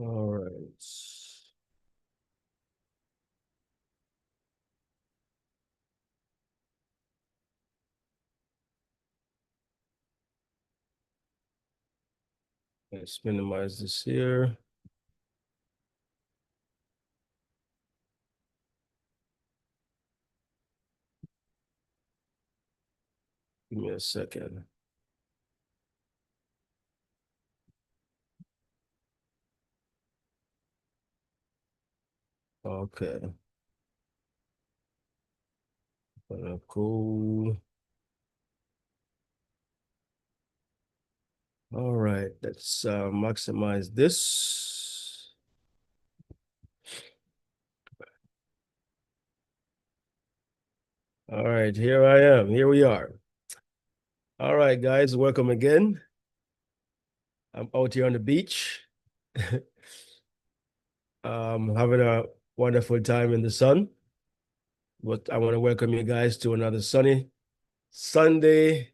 All right. Let's minimize this here. Give me a second. Okay. Cool. All right, let's maximize this. All right, here I am. Here we are. All right, guys, welcome again. I'm out here on the beach. Having a wonderful time in the sun. But I want to welcome you guys to another sunny Sunday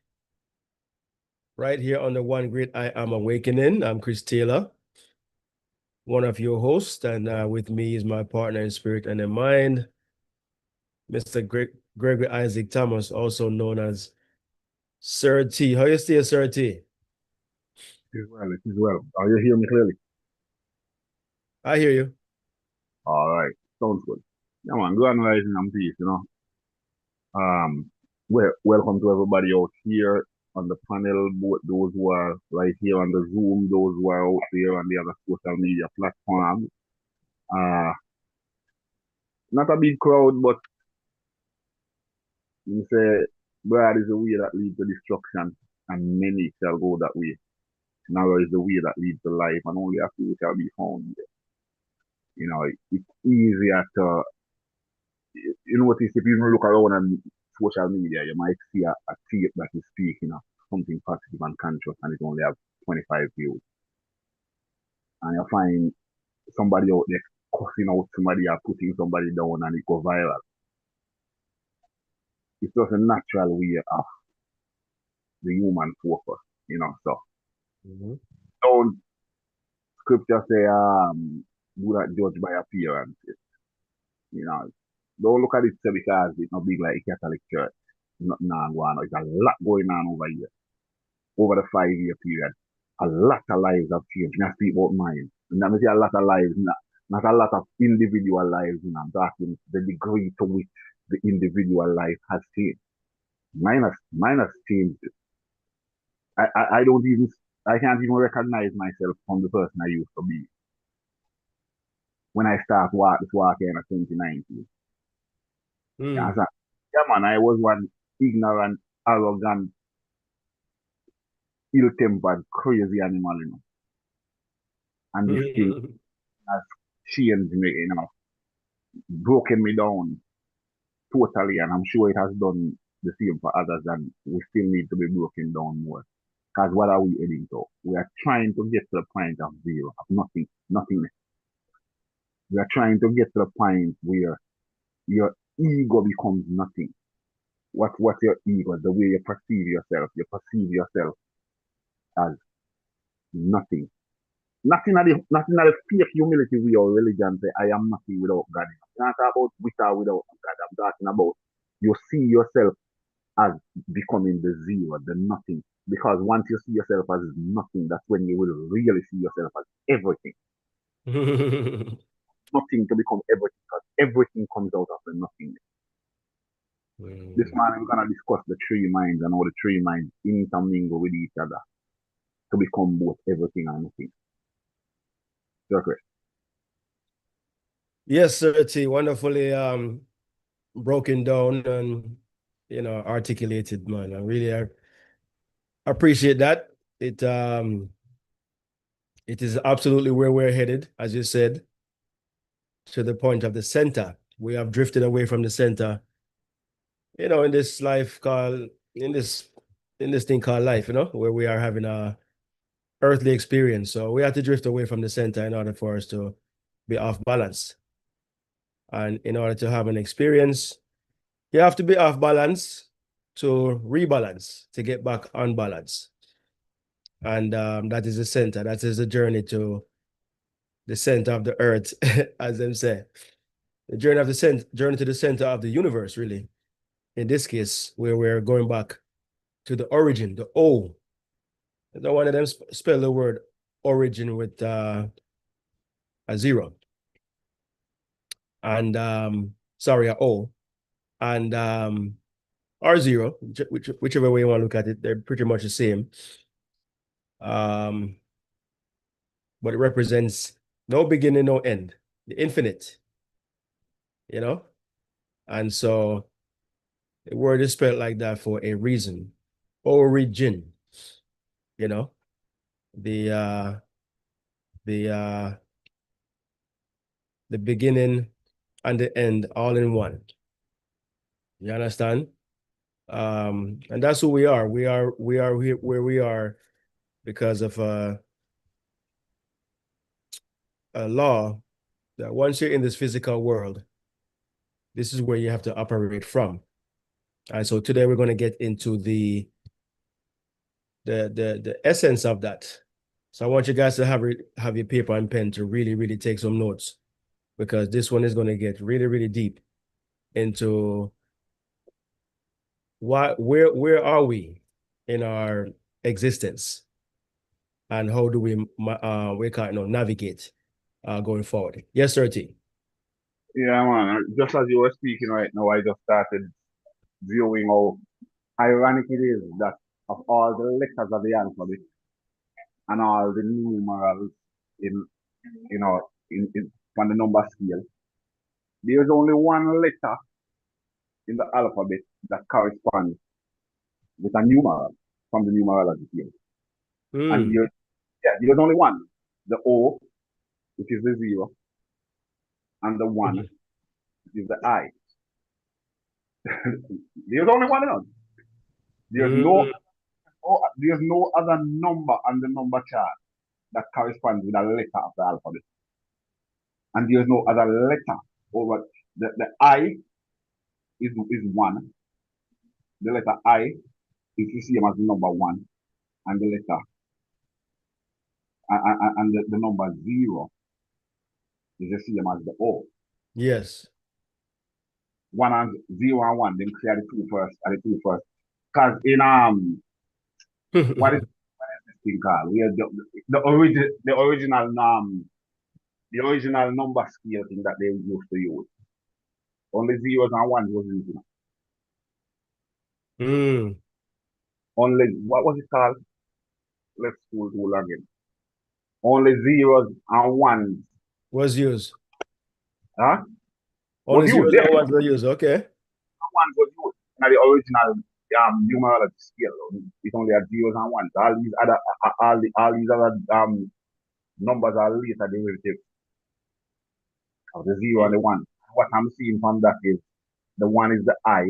right here on the One Great I Am Awakening. I'm Chris Taylor, one of your hosts, and with me is my partner in spirit and in mind, Mr. Gregory Isaac Thomas, also known as Sir T. How you stay, Sir T? It is well, it is well. Are you hearing me clearly? I hear you. All right, sounds good. Yeah, man, good analyzing and peace. Welcome to everybody out here on the panel, both those who are right here on the Zoom, those who are out there on the other social media platforms. Uh, Not a big crowd, but you say, broad is the way that leads to destruction, and many shall go that way. Narrow is the way that leads to life, and only a few shall be found. It's easier to notice if you look around on social media, you might see a tape that is speaking of something positive and conscious and it only have 25 views. And you find somebody out there cussing out somebody or putting somebody down and it go viral. It's just a natural way of the human focus. So Mhm. don't scripture say do not judge by appearances. You know, don't look at it because it's not big like a Catholic church. Nothing going on. There's a lot going on over here over the 5 year period. A lot of lives have changed. I speak about mine. And I say a lot of lives, not a lot of individual lives. I'm talking the degree to which the individual life has changed. Mine has changed. I don't even, I can't even recognize myself from the person I used to be when I start this walk in 2019. Yeah, Mm. so, yeah, man, I was one ignorant, arrogant, ill-tempered, crazy animal. And this thing has changed me, broken me down totally, and I'm sure it has done the same for others, and we still need to be broken down more. Because what are we heading to? We are trying to get to the point of zero, of nothing, nothingness. We are trying to get to the point where your ego becomes nothing. What's your ego? The way you perceive yourself. You perceive yourself as nothing. Nothing at the fake humility we or religion say, I am nothing without God. I'm not talking about with or without God. I'm talking about you see yourself as becoming the zero, the nothing. Because once you see yourself as nothing, that's when you will really see yourself as everything. Nothing to become everything, because everything comes out of the nothing. This Mm. morning we're gonna discuss the three minds and how the three minds intermingle with each other to become both everything and nothing. Okay. Yes, Sir T. Wonderfully broken down and articulated, man. I really appreciate that. It is absolutely where we're headed, as you said, to the point of the center. We have drifted away from the center, in this life called in this thing called life, where we are having a earthly experience. So we have to drift away from the center in order for us to be off balance. And in order to have an experience, you have to be off balance to rebalance, to get back on balance. And that is the center. That is the journey to the center of the earth, as them say. The journey to the center of the universe, really. In this case, where we're going back to the origin, the O. I don't want them spell the word origin with a zero. And sorry, a O. And R0, whichever way you want to look at it, they're pretty much the same. Um, but it represents no beginning, no end, the infinite, you know? And so the word is spelled like that for a reason. Origin, you know, the uh the uh the beginning and the end all in one. You understand? And that's who we are. We are here where we are because of a law that once you're in this physical world, this is where you have to operate from. And so today we're going to get into the essence of that. So I want you guys to have your paper and pen to really, really take some notes, because this one is going to get really, really deep into where are we in our existence, and how do we kind of navigate going forward. Yes, sir, T. Yeah, man. Just as you were speaking right now, I just started viewing how ironic it is that of all the letters of the alphabet and all the numerals in in on the number scale, there's only one letter in the alphabet that corresponds with a numeral from the numerology scale. And Mm. there's only one. The O, which is the zero, and the one, which is the I. There's only one of them. There's no Mm. there's no other number on the number chart that corresponds with a letter of the alphabet. And there's no other letter over the I is one. The letter I is the same as the number one, and the letter and the number zero is the same as the O. Yes. One and zero and one, then clear the two first and the two first. Because in what is this thing called? We are the original number scale thing that they used to use. Only zeros and ones was using. Mm. Only what was it called? Let's go to again. Only zeros and ones. Was used. Huh? Was Only used. zeros Yeah, and ones were used. Okay. ones was used. Now the original numerology scale. It's only at zeros and ones. All these other numbers are later derivatives of the zero and the one. What I'm seeing from that is the one is the I,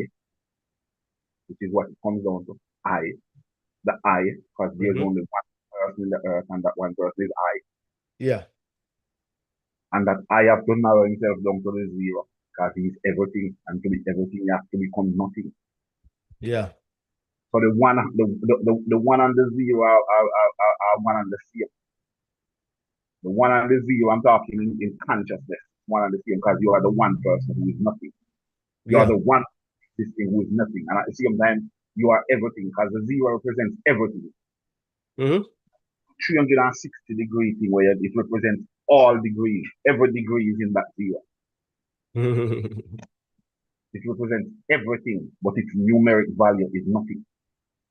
which is what it comes down to. I. The I, because there's Mm-hmm. only one person in the earth and that one person is I. Yeah. And that I have to narrow himself down to the zero because he's everything, and to be everything, he has to become nothing. Yeah. So the one and the zero are one and the same. The one and the zero, I'm talking in consciousness, one and the same, because you are the one person who is nothing. You are Yeah. the one existing who is nothing. And at the same time, you are everything, because the zero represents everything. Mm-hmm. 360-degree thing where it represents all degrees. Every degree is in that zero. It represents everything, but its numeric value is nothing.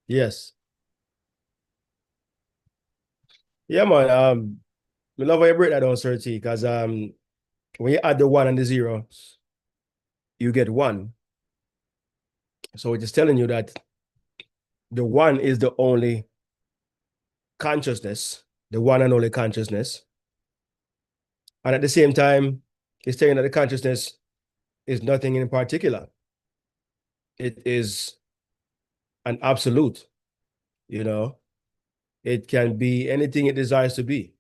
Yes. Yeah, man. We love how you break that down, Sir T, because when you add the one and the zero, you get one. So it is telling you that the one is the only consciousness, the one and only consciousness. And at the same time, it's saying that the consciousness is nothing in particular. It is an absolute, you know. It can be anything it desires to be.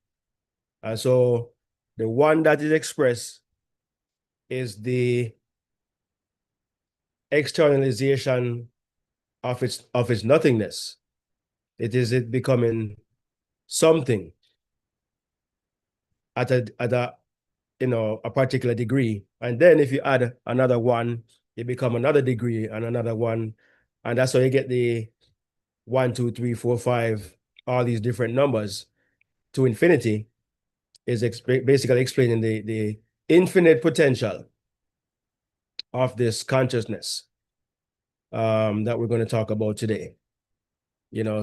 And so the one that is expressed is the externalization of its nothingness. It is it becoming something. at a a particular degree. And then if you add another one, it become another degree and another one. And that's how you get the 1, 2, 3, 4, 5, all these different numbers to infinity is basically explaining the infinite potential of this consciousness that we're going to talk about today.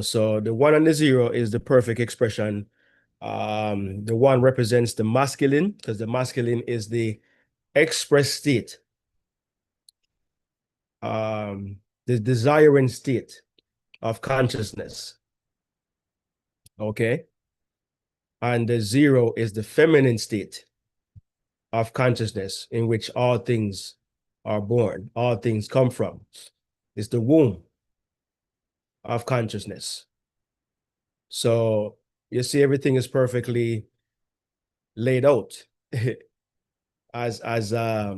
So the 1 and the 0 is the perfect expression. The 1 represents the masculine, because the masculine is the express state, the desiring state of consciousness. Okay. And the 0 is the feminine state of consciousness, in which all things are born, all things come from. It's the womb of consciousness. So you see, everything is perfectly laid out as the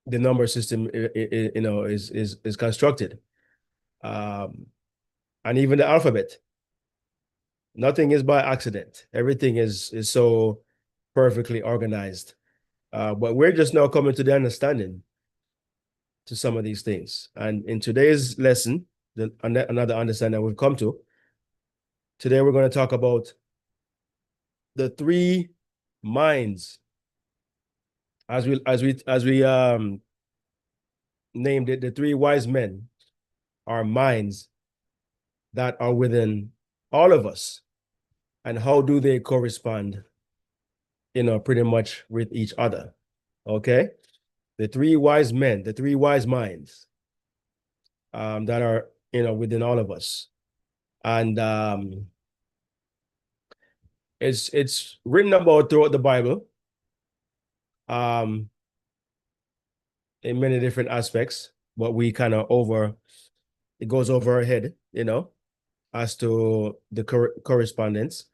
number system is constructed. And even the alphabet, nothing is by accident. Everything is so perfectly organized. But we're just now coming to the understanding to some of these things. And in today's lesson, another understanding we've come to, today we're going to talk about the 3 minds, as we named it. The 3 wise men are minds that are within all of us. And how do they correspond, pretty much with each other? Okay. The 3 wise men, the 3 wise minds that are, within all of us. And it's written about throughout the Bible, in many different aspects, but we kind of it goes over our head, as to the correspondence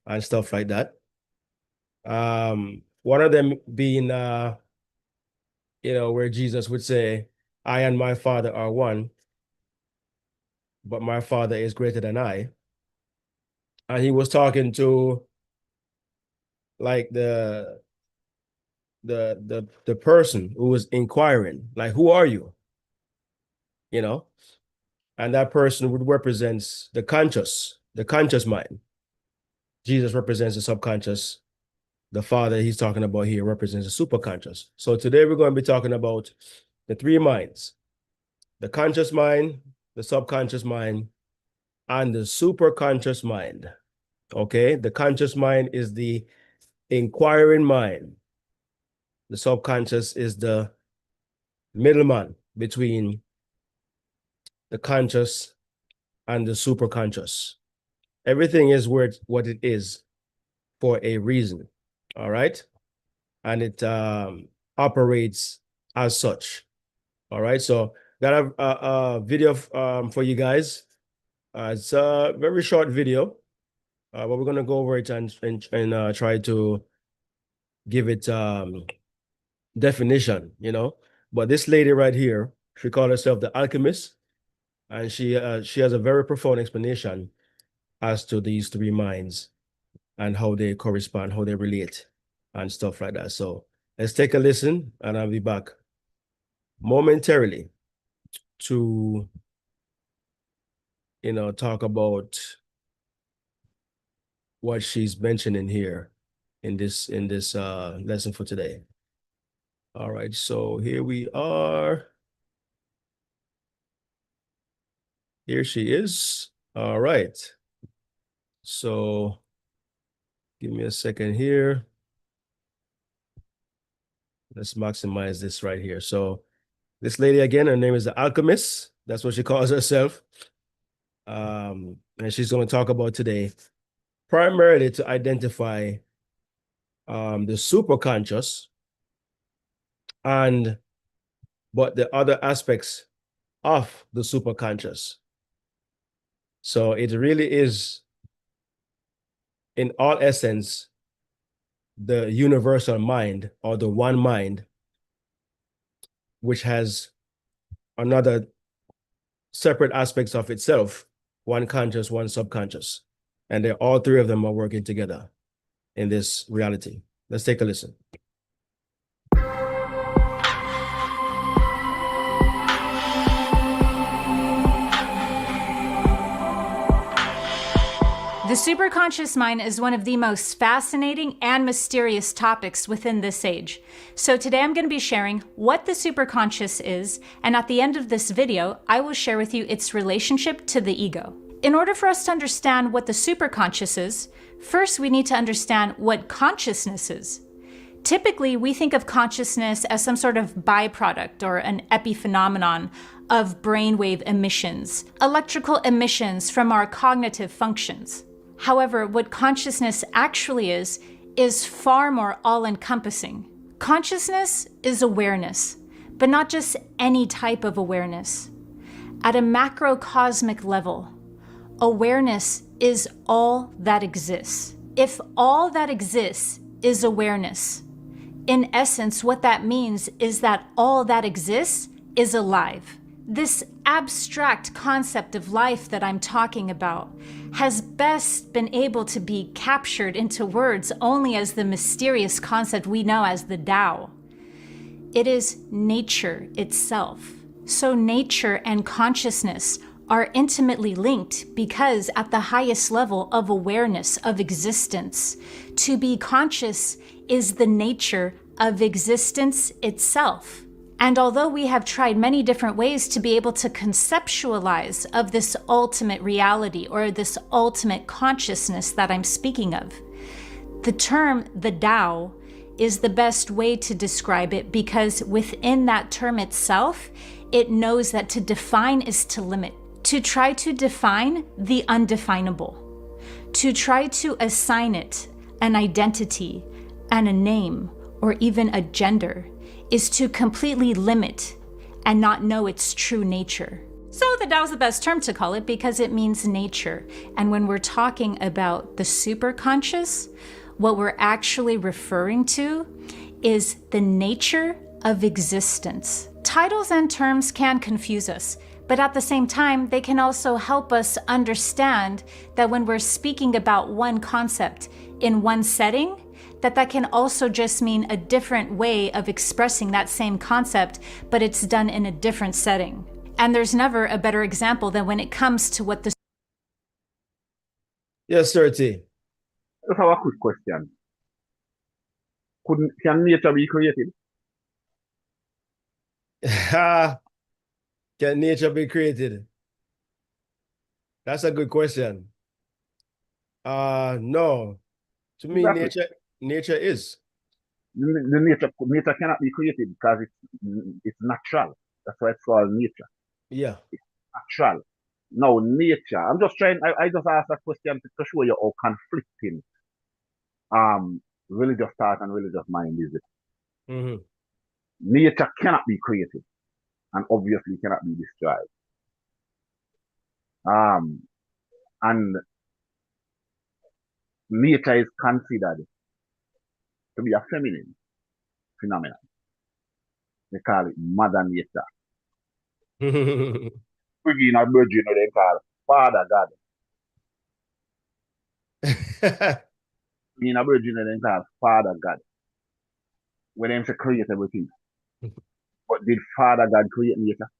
and stuff like that. One of them being, where Jesus would say, I and my Father are one, but my Father is greater than I. And he was talking to, like, the person who was inquiring, like, who are you? And that person would represent the conscious mind. Jesus represents the subconscious. The Father he's talking about here represents the superconscious. So today we're going to be talking about the 3 minds: the conscious mind, the subconscious mind, and the superconscious mind. Okay, the conscious mind is the inquiring mind. The subconscious is the middleman between the conscious and the superconscious. Everything is what it is for a reason. All right. And it operates as such. All right. So got a video for you guys. It's a very short video, but we're gonna go over it and try to give it definition. But this lady right here, she called herself the alchemist, and she has a very profound explanation as to these 3 minds and how they correspond, how they relate, and stuff like that. So let's take a listen, and I'll be back momentarily to, talk about what she's mentioning here in this lesson for today. All right, so here we are. Here she is. All right. So give me a second here. Let's maximize this right here. So this lady, again, her name is the Alchemist. That's what she calls herself. And she's going to talk about today primarily to identify the superconscious but the other aspects of the superconscious. So it really is, in all essence, the universal mind, or the one mind, which has another separate aspects of itself, one conscious, one subconscious. And all 3 of them are working together. in this reality. Let's take a listen. The superconscious mind is one of the most fascinating and mysterious topics within this age. So today I'm going to be sharing what the superconscious is, and at the end of this video, I will share with you its relationship to the ego. In order for us to understand what the superconscious is, first we need to understand what consciousness is. Typically, we think of consciousness as some sort of byproduct or an epiphenomenon of brainwave emissions, electrical emissions from our cognitive functions. However, what consciousness actually is far more all-encompassing. Consciousness is awareness, but not just any type of awareness. At a macrocosmic level, awareness is all that exists. If all that exists is awareness, in essence, what that means is that all that exists is alive. This abstract concept of life that I'm talking about has best been able to be captured into words only as the mysterious concept we know as the Tao. It is nature itself. So nature and consciousness are intimately linked because at the highest level of awareness of existence, to be conscious is the nature of existence itself. And although we have tried many different ways to be able to conceptualize of this ultimate reality or this ultimate consciousness that I'm speaking of, the term the Tao is the best way to describe it because within that term itself, it knows that to define is to limit. To try to define the undefinable, to try to assign it an identity and a name or even a gender is to completely limit and not know its true nature. So the Tao is the best term to call it because it means nature. And when we're talking about the superconscious, what we're actually referring to is the nature of existence. Titles and terms can confuse us, but at the same time, they can also help us understand that when we're speaking about one concept in one setting, that can also just mean a different way of expressing that same concept, but it's done in a different setting. And there's never a better example than when it comes to what the... Yes, sir, T. Just have a quick question. Can nature be created? Can nature be created? That's a good question. No. To me, Exactly. nature is. The nature cannot be created because it's natural. That's why it's called nature. Yeah. It's natural. Now, nature, I'm just trying, I just asked that question to show you how conflicting religious thought and religious mind is. Mm-hmm. Nature cannot be created and obviously cannot be destroyed. And nature is considered to be a feminine phenomenon. They call it Mother Nature. Begin a virgin, they call Father God. In a virgin, they call Father God. When they say create everything. But did Father God create nature?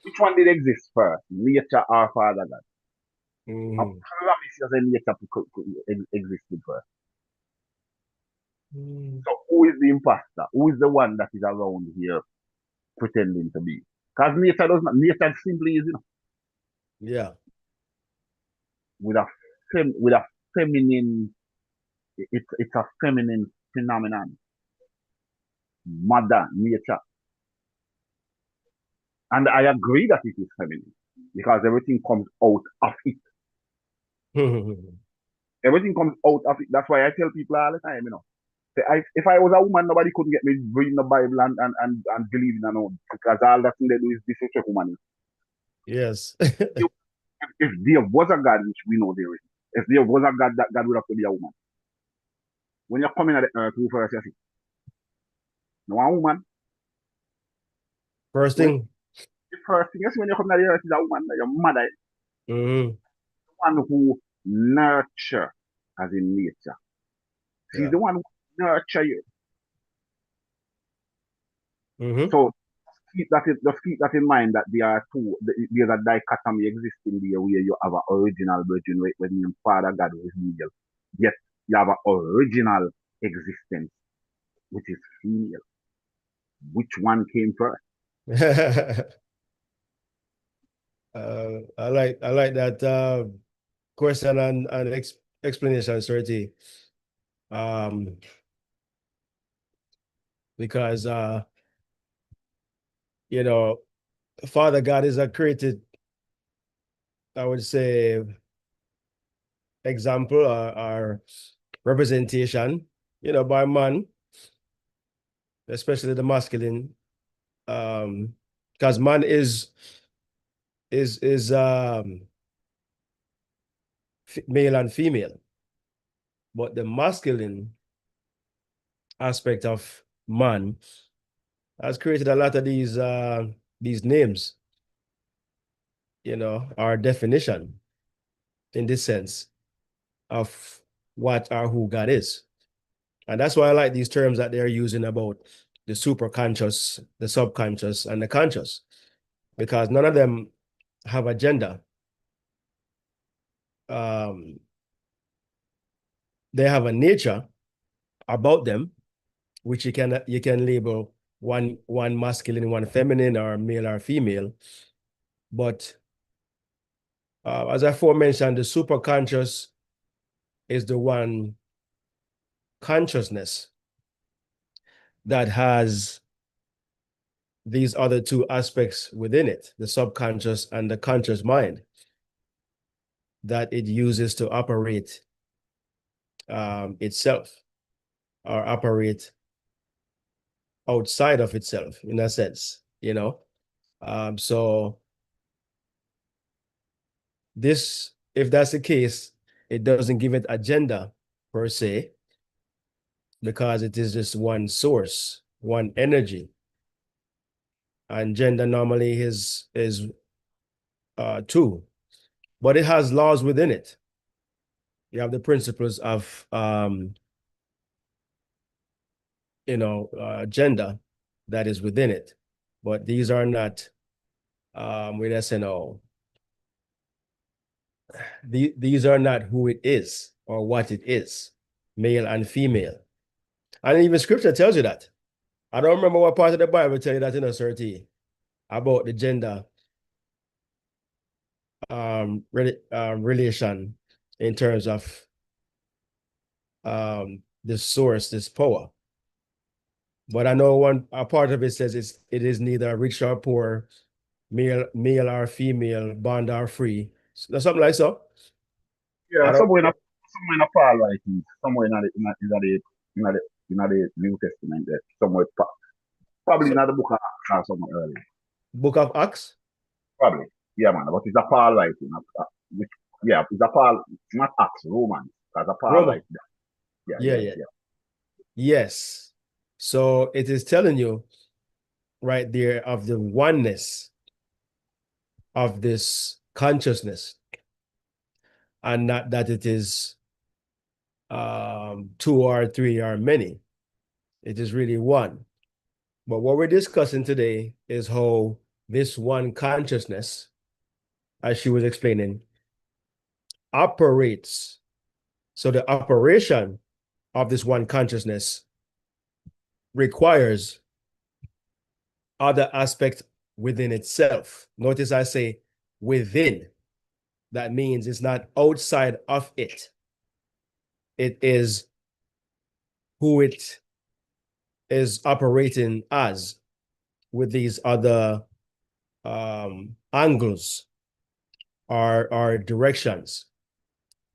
Which one did exist first, nature or Father God? I promise you that nature existed first. So who is the imposter? Who is the one that is around here pretending to be? Because nature does not, nature simply is, Yeah. with a feminine, it's a feminine phenomenon. Mother nature. And I agree that it is feminine because everything comes out of it. Everything comes out of it. That's why I tell people all the time, if I was a woman, nobody could get me reading the Bible and believing in all because all that thing they do is disrespect woman. Yes. If there was a God, which we know there is, if there was a God, that God would have to be a woman. When you're coming at the earth, who first you see? No one woman. First When thing. the first thing is when you come at the earth is a woman, your mother, Mm-hmm. the one who nurture. as in nature. She's Yeah. the one who nurture you. Mm-hmm. So just keep that in mind that there's a dichotomy existing there where you have an original virgin when your Father God was male. Yet you have an original existence, which is female. Which one came first? I like that question and explanation, Serti. Because you know, Father God is a created, I would say, example or representation, by man, especially the masculine. Because man is male and female, but the masculine aspect of man has created a lot of these names, our definition in this sense of what or who God is. And that's why I like these terms that they're using about the superconscious, the subconscious, and the conscious, because none of them have a gender. They have a nature about them, which you can label one masculine, one feminine, or male or female. But as I aforementioned, the superconscious is the one consciousness that has these other two aspects within it, the subconscious and the conscious mind, that it uses to operate itself or operate outside of itself, in a sense. So this, if that's the case, it doesn't give it a gender per se, because it is just one source, one energy. And gender normally is two, but it has laws within it. You have the principles of gender that is within it, but these are not with SNO. These are not who it is or what it is, male and female. And even scripture tells you that. I don't remember what part of the Bible tell you that in a certain about the gender relation in terms of this source, this power. But I know a part of it says it is neither rich or poor, male or female, bond or free. Something like so. Yeah, I don't. somewhere in a Paul writing, somewhere in the New Testament, there, somewhere probably in So, the book of Acts or somewhere early. Book of Acts. Probably. Yeah, man. But it's a Paul writing. Which, yeah, it's a Paul, not Acts, Romans. It's a Paul Roma. writing. Yeah, Yeah, yeah, yeah. yeah. Yes. So it is telling you right there of the oneness of this consciousness, and not that it is two or three or many. It is really one. But what we're discussing today is how this one consciousness, as she was explaining, operates. So the operation of this one consciousness requires other aspects within itself. Notice I say within. That means it's not outside of it. It is who it is operating as, with these other angles or directions.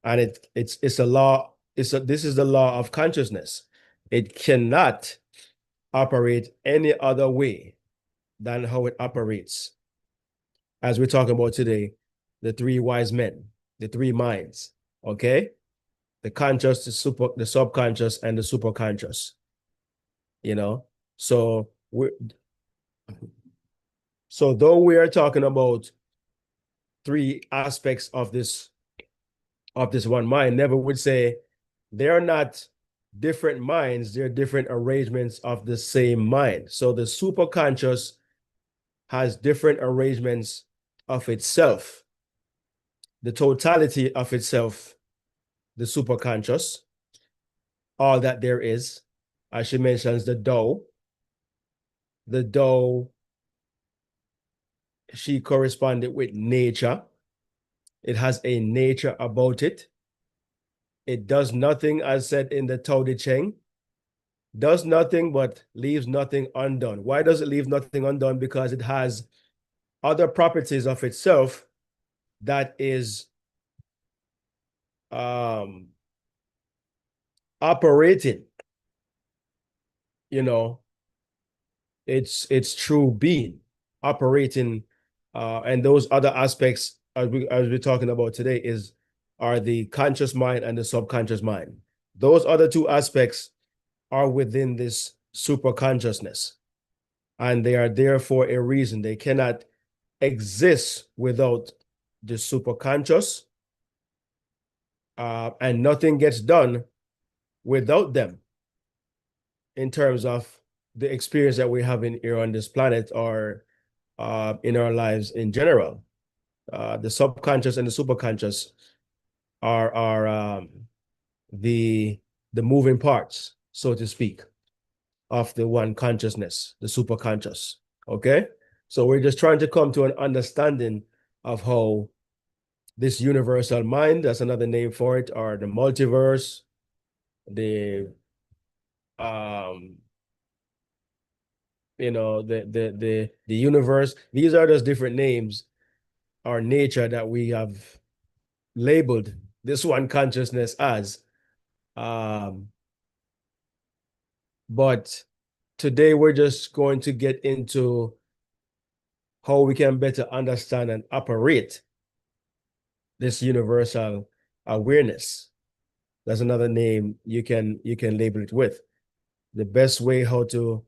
And it's a law. This is the law of consciousness. It cannot operate any other way than how it operates. As we're talking about today, the three wise men, the three minds. Okay, the conscious, the subconscious, and the superconscious. So though we are talking about three aspects of this one mind, never would say They're not different minds, they're different arrangements of the same mind. So the superconscious has different arrangements of itself, the totality of itself, the superconscious, all that there is. As she mentions, the Tao. The Tao, she corresponded with nature. It has a nature about it. It does nothing, as said in the Tao Te Ching, does nothing but leaves nothing undone. Why does it leave nothing undone? Because it has other properties of itself that is operating, its true being, operating, and those other aspects, as we're talking about today, are the conscious mind and the subconscious mind. Those other two aspects are within this super consciousness, and they are there for a reason. They cannot exist without the super conscious, and nothing gets done without them in terms of the experience that we're having here on this planet, or in our lives in general. The subconscious and the superconscious are the moving parts, so to speak, of the one consciousness, the superconscious. Okay, so we're just trying to come to an understanding of how this universal mind, that's another name for it, or the multiverse, the the universe. These are just different names or nature that we have labeled this one consciousness as. But today we're just going to get into how we can better understand and operate this universal awareness. That's another name you can label it with. The best way how to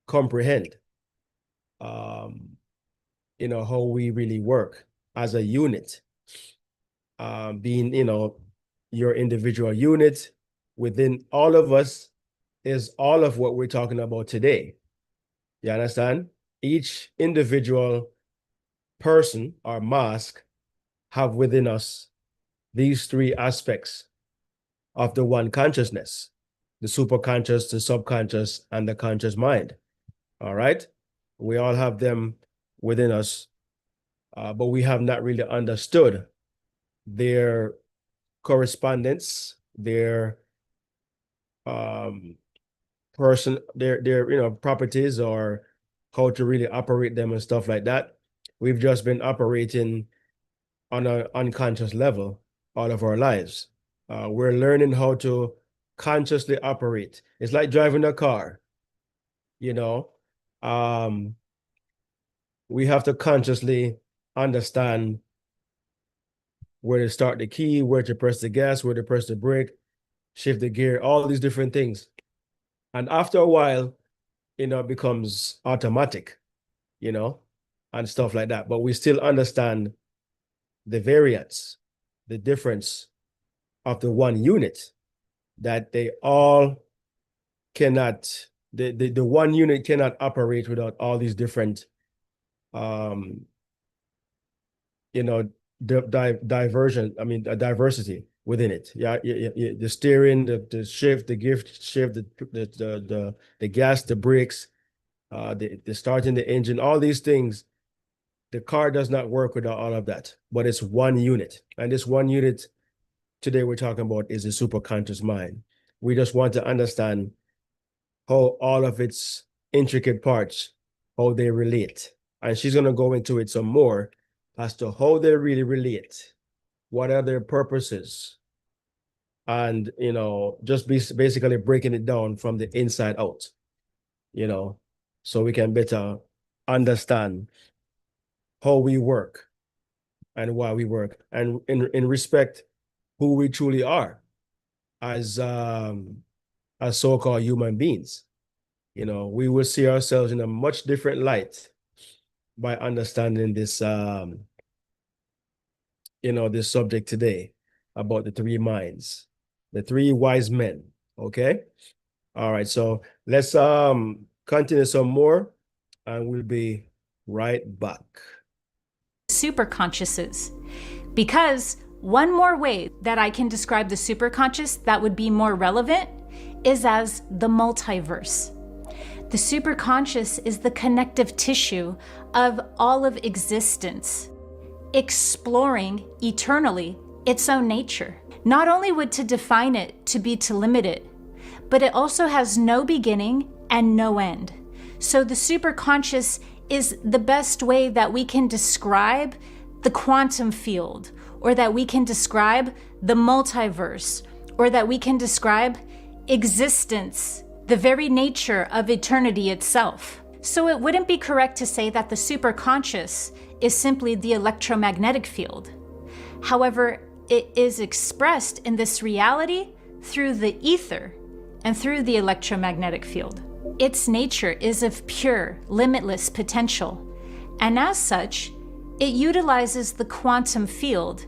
comprehend how we really work as a unit, being your individual unit within all of us is all of what we're talking about today. You understand? Each individual person or mask have within us these three aspects of the one consciousness: the superconscious, the subconscious, and the conscious mind. All right? We all have them within us, but we have not really understood their correspondence, their their properties, or how to really operate them and stuff like that. We've just been operating on an unconscious level all of our lives. We're learning how to consciously operate. It's like driving a car, we have to consciously understand where to start the key, where to press the gas, where to press the brake, shift the gear, all these different things. And after a while, it becomes automatic, and stuff like that. But we still understand the variance, the difference of the one unit, that they all cannot, the one unit cannot operate without all these different, diversity within it. Yeah, the steering, the shift, the gift shift, the gas, the brakes, the starting the engine, all these things. The car does not work without all of that, but it's one unit. And this one unit today we're talking about is the superconscious mind. We just want to understand how all of its intricate parts, how they relate. And she's going to go into it some more as to how they really relate, what are their purposes, and just basically breaking it down from the inside out, so we can better understand how we work and why we work, and in respect who we truly are as so-called human beings. We will see ourselves in a much different light by understanding this this subject today about the three minds, The three wise men. Okay. All right. So let's continue some more, and we'll be right back. Superconsciouses. Because one more way that I can describe the superconscious that would be more relevant is as the multiverse. The superconscious is the connective tissue of all of existence, exploring eternally its own nature. Not only would to define it to be to limit it, but it also has no beginning and no end. So the superconscious is the best way that we can describe the quantum field, or that we can describe the multiverse, or that we can describe existence, the very nature of eternity itself. So it wouldn't be correct to say that the superconscious is simply the electromagnetic field. However, it is expressed in this reality through the ether and through the electromagnetic field. Its nature is of pure, limitless potential, and as such, it utilizes the quantum field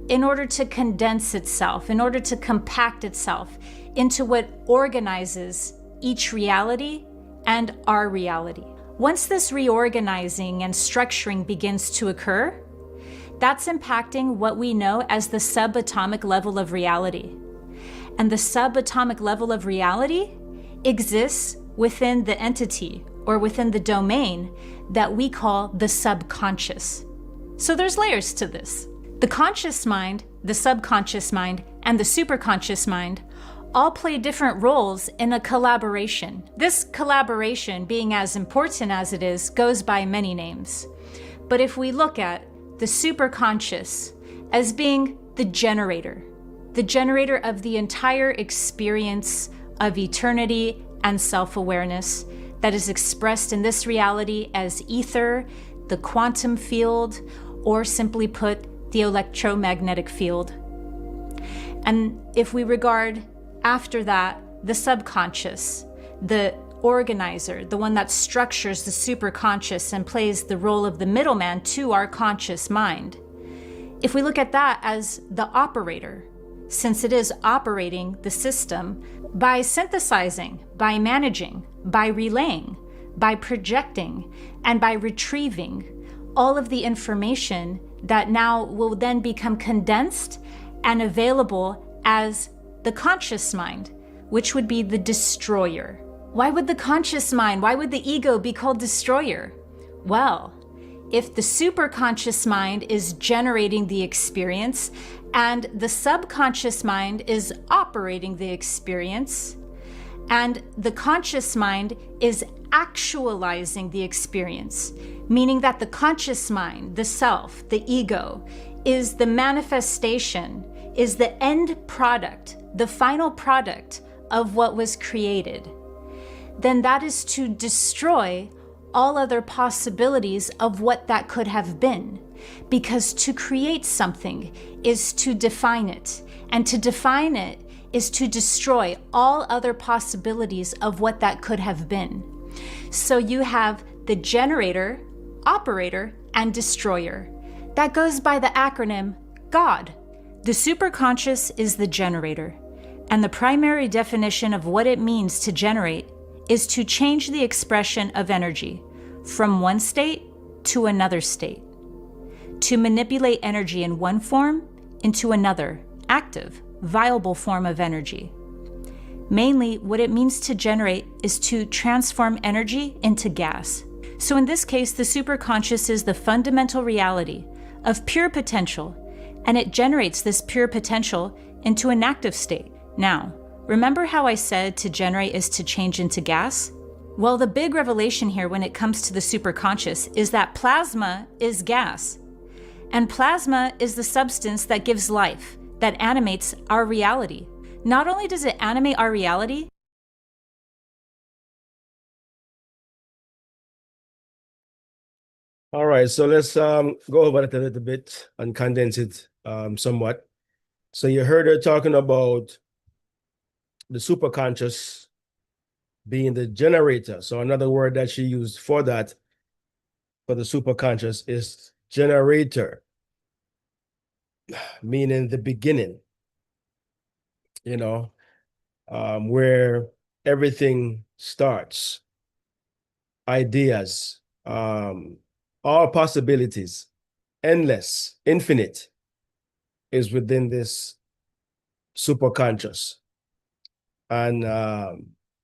in order to condense itself, in order to compact itself into what organizes each reality and our reality. Once this reorganizing and structuring begins to occur, that's impacting what we know as the subatomic level of reality. And the subatomic level of reality exists within the entity or within the domain that we call the subconscious. So there's layers to this. The conscious mind, the subconscious mind, and the superconscious mind all play different roles in a collaboration. This collaboration, being as important as it is, goes by many names. But if we look at the superconscious as being the generator of the entire experience of eternity and self-awareness that is expressed in this reality as ether, the quantum field, or simply put, the electromagnetic field. And if we regard after that the subconscious, the organizer, the one that structures the superconscious and plays the role of the middleman to our conscious mind, if we look at that as the operator, since it is operating the system by synthesizing, by managing, by relaying, by projecting, and by retrieving all of the information that now will then become condensed and available as the conscious mind, which would be the destroyer. Why would the conscious mind, why would the ego be called destroyer? Well, if the superconscious mind is generating the experience and the subconscious mind is operating the experience, and the conscious mind is actualizing the experience, meaning that the conscious mind, the self, the ego, is the manifestation, is the end product, the final product of what was created, then that is to destroy all other possibilities of what that could have been. Because to create something is to define it, and to define it is to destroy all other possibilities of what that could have been. So you have the generator, operator, and destroyer. That goes by the acronym God. The superconscious is the generator, and the primary definition of what it means to generate is to change the expression of energy from one state to another state, to manipulate energy in one form into another, active, viable form of energy. Mainly, what it means to generate is to transform energy into gas. So in this case, the superconscious is the fundamental reality of pure potential, and it generates this pure potential into an active state. Now, remember how I said to generate is to change into gas? Well, the big revelation here when it comes to the superconscious is that plasma is gas. And plasma is the substance that gives life, that animates our reality. Not only does it animate our reality, all right, so let's go over it a little bit and condense it somewhat. So you heard her talking about the superconscious being the generator. So another word that she used for that, for the superconscious, is generator, meaning the beginning. you know, where everything starts, ideas, all possibilities, endless, infinite, is within this superconscious. And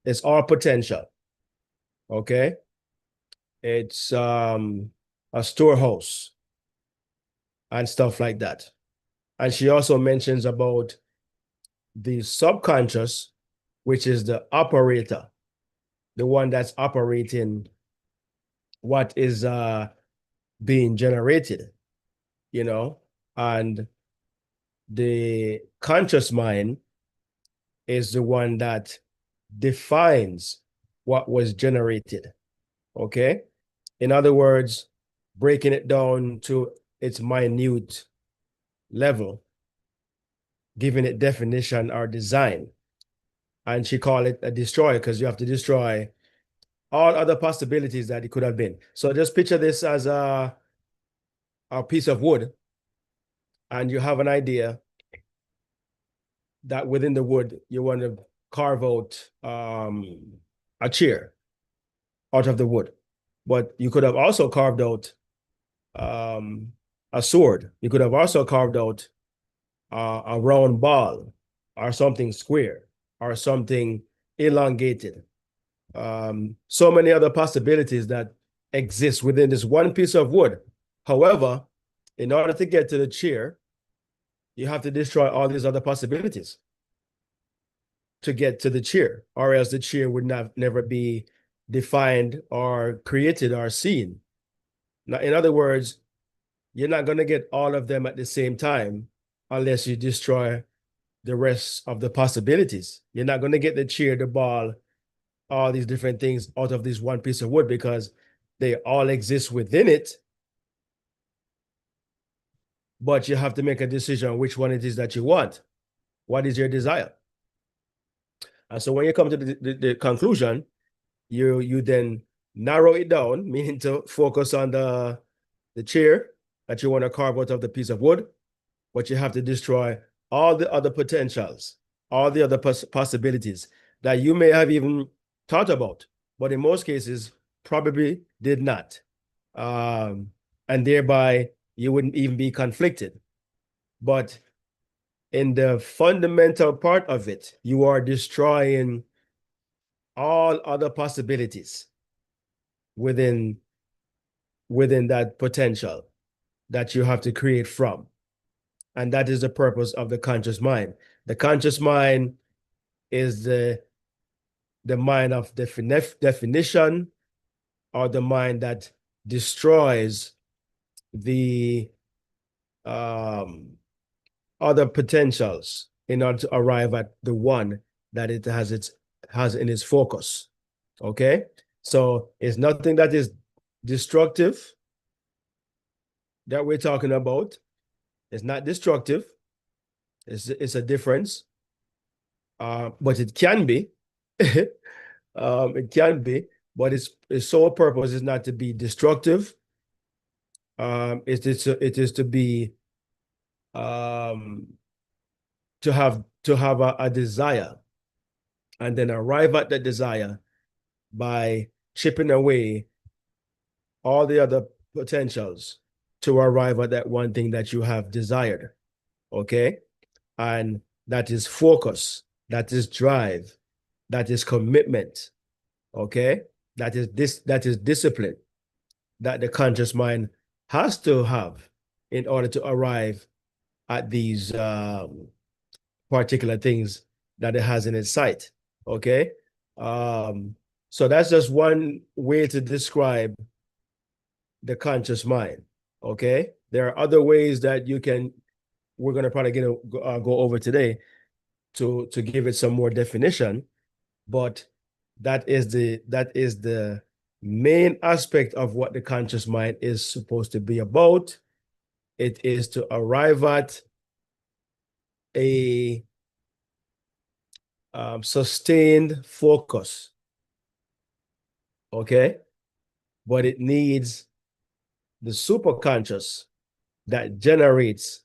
it's all potential, okay? It's a storehouse and stuff like that. And she also mentions about the subconscious, which is the operator, the one that's operating what is being generated, you know, and the conscious mind is the one that defines what was generated. Okay. In other words, breaking it down to its minute level, giving it definition or design. And she called it a destroyer because you have to destroy all other possibilities that it could have been. So just picture this as a piece of wood, and you have an idea that within the wood you want to carve out a chair out of the wood. But you could have also carved out a sword. You could have also carved out a round ball or something square or something elongated. So many other possibilities that exist within this one piece of wood. However, in order to get to the chair, you have to destroy all these other possibilities to get to the chair, or else the chair would never be defined or created or seen. Now, in other words, you're not going to get all of them at the same time unless you destroy the rest of the possibilities. You're not going to get the chair, the ball, all these different things out of this one piece of wood because they all exist within it. But you have to make a decision which one it is that you want. What is your desire? And so when you come to the conclusion, you then narrow it down, meaning to focus on the chair that you want to carve out of the piece of wood, but you have to destroy all the other potentials, all the other possibilities that you may have even thought about, but in most cases probably did not. And thereby you wouldn't even be conflicted. But in the fundamental part of it, you are destroying all other possibilities within that potential that you have to create from. And that is the purpose of the conscious mind. The conscious mind is the mind of definition, or the mind that destroys the other potentials in order to arrive at the one that it has in its focus. Okay, so it's nothing that is destructive that we're talking about. It's not destructive. It's a difference, but it can be. It can be, but its sole purpose is not to be destructive. It is to be to have a desire, and then arrive at that desire by chipping away all the other potentials to arrive at that one thing that you have desired. Okay, and that is focus, that is drive, that is commitment. Okay, that is discipline that the conscious mind has to have in order to arrive at these particular things that it has in its sight. Okay, so that's just one way to describe the conscious mind. Okay, there are other ways that we're going to probably go over today to give it some more definition, but that is the main aspect of what the conscious mind is supposed to be about. It is to arrive at a sustained focus. Okay, but it needs the superconscious that generates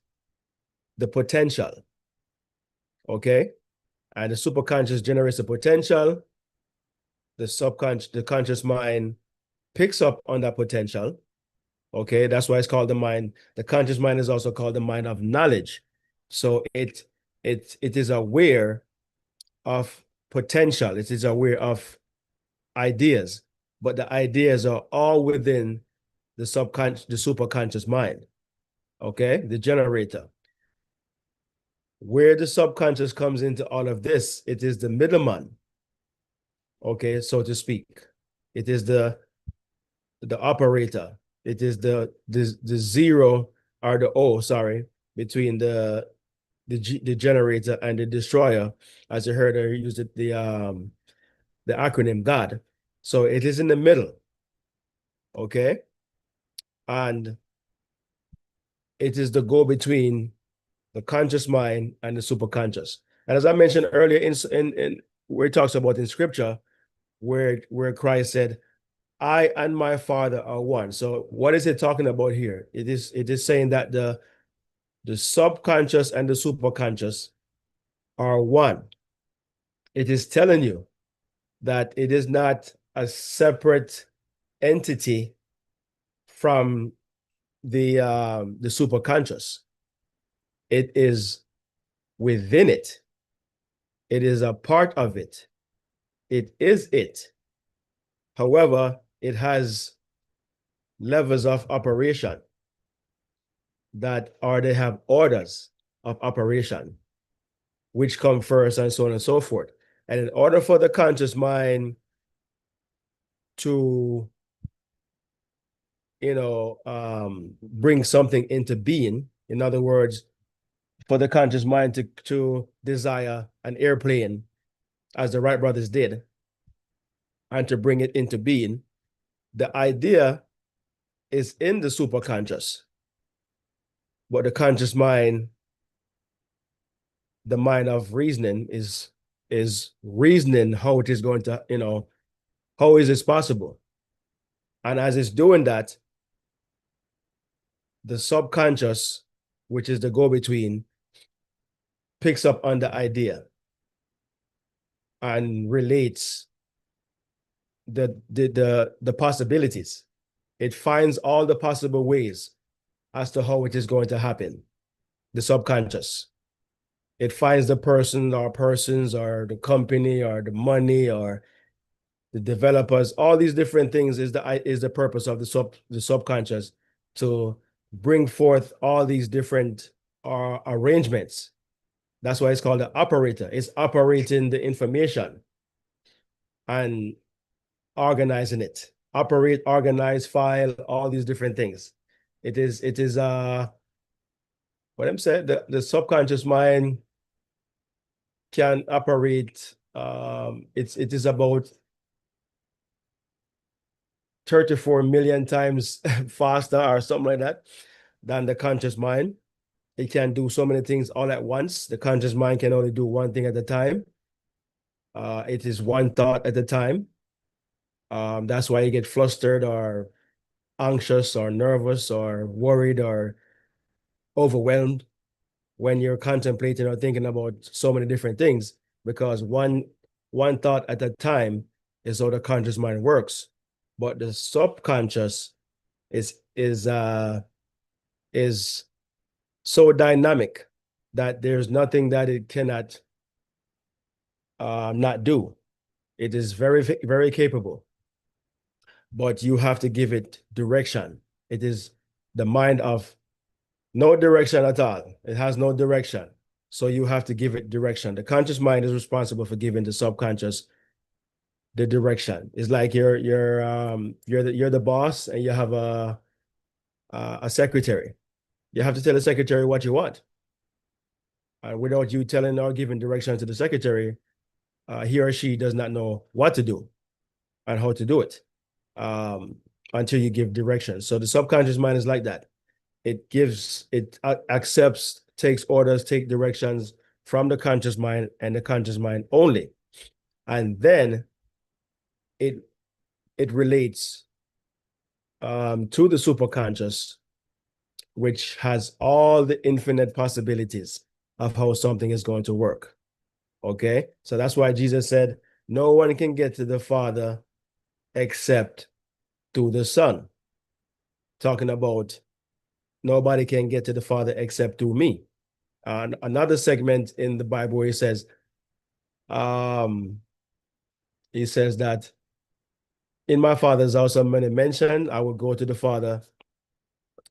the potential. Okay, And the superconscious generates the potential. The conscious mind picks up on that potential. Okay, that's why it's called the mind. The conscious mind is also called the mind of knowledge. So it is aware of potential. It is aware of ideas, but the ideas are all within the superconscious mind. Okay, the generator. Where the subconscious comes into all of this, it is the middleman. Okay, so to speak. It is the operator. It is the zero or the O, sorry, between the generator and the destroyer. As you heard, I used the acronym God. So it is in the middle. Okay. And it is the go between the conscious mind and the superconscious. And as I mentioned earlier, in where it talks about in scripture, where Christ said, I and my Father are one. So what is it talking about here? It is saying that the subconscious and the superconscious are one. It is telling you that it is not a separate entity from the superconscious. It is within it. It is a part of it. It is it. However, it has levels of operation they have orders of operation, which come first and so on and so forth. And in order for the conscious mind to, bring something into being, in other words, for the conscious mind to desire an airplane, as the Wright brothers did, and to bring it into being, the idea is in the superconscious. But the conscious mind, the mind of reasoning, is reasoning how it is going to, how is this possible? And as it's doing that, the subconscious, which is the go-between, picks up on the idea and relates the possibilities. It finds all the possible ways as to how it is going to happen. The subconscious. It finds the person or persons or the company or the money or the developers. All these different things is the purpose of the subconscious, to bring forth all these different arrangements. That's why it's called the operator. It's operating the information and organizing it. Operate, organize, file, all these different things. It is what I'm saying, the subconscious mind can operate, it is about 34 million times faster or something like that than the conscious mind. It can do so many things all at once. The conscious mind can only do one thing at a time. It is one thought at a time. That's why you get flustered or anxious or nervous or worried or overwhelmed when you're contemplating or thinking about so many different things, because one thought at a time is how the conscious mind works. But the subconscious is so dynamic that there's nothing that it cannot not do. It is very, very capable, but you have to give it direction. It is the mind of no direction at all. It has no direction. So you have to give it direction. The conscious mind is responsible for giving the subconscious the direction. It's like you're the boss and you have a secretary. You have to tell the secretary what you want. Without you telling or giving direction to the secretary, he or she does not know what to do and how to do it until you give direction. So the subconscious mind is like that. It accepts, takes orders, take directions from the conscious mind and the conscious mind only. And then it relates to the superconscious, which has all the infinite possibilities of how something is going to work. Okay, so that's why Jesus said, no one can get to the Father except through the Son. Talking about nobody can get to the Father except through me. Another segment in the Bible where he says that in my Father's house are many mentioned. I will go to the Father.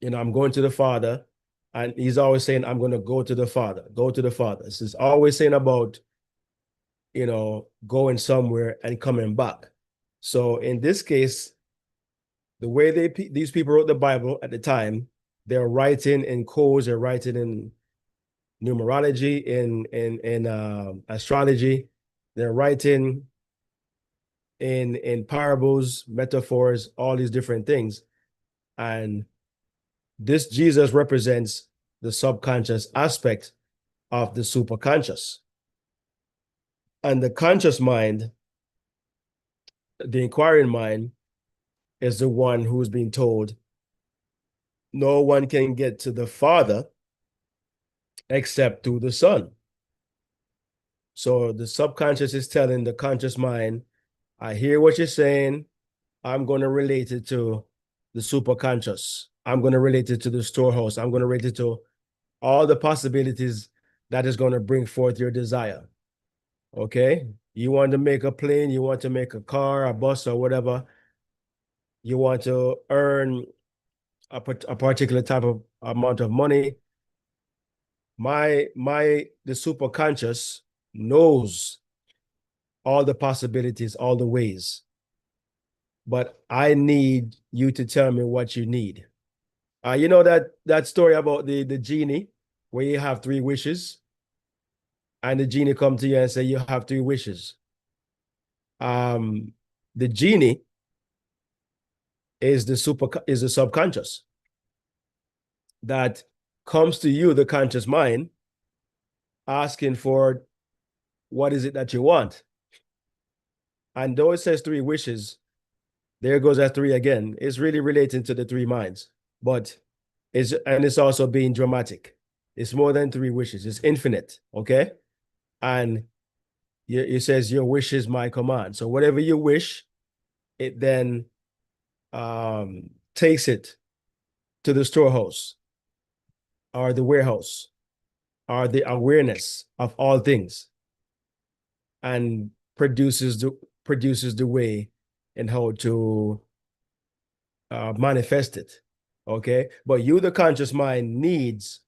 I'm going to the Father, and he's always saying, I'm going to go to the Father, go to the Father. This is always saying about, going somewhere and coming back. So in this case, the way these people wrote the Bible at the time, they're writing in codes, they're writing in numerology, in astrology, they're writing in parables, metaphors, all these different things. And this Jesus represents the subconscious aspect of the superconscious. And the conscious mind, the inquiring mind, is the one who's being told no one can get to the Father except through the Son. So the subconscious is telling the conscious mind, I hear what you're saying. I'm going to relate it to the superconscious. I'm going to relate it to the storehouse. I'm going to relate it to all the possibilities that is going to bring forth your desire. Okay? You want to make a plane, you want to make a car, a bus, or whatever. You want to earn a particular type of amount of money. The superconscious knows all the possibilities, all the ways. But I need you to tell me what you need. You know that story about the genie, where you have three wishes, and the genie come to you and say you have three wishes. The genie is the subconscious that comes to you, the conscious mind, asking for what is it that you want. And though it says three wishes, there goes that three again. It's really relating to the three minds, but it's also being dramatic. It's more than three wishes. It's infinite. Okay, and it says your wish is my command. So whatever you wish, it then takes it to the storehouse or the warehouse or the awareness of all things, and produces the way and how to manifest it. Okay, but you, the conscious mind, needs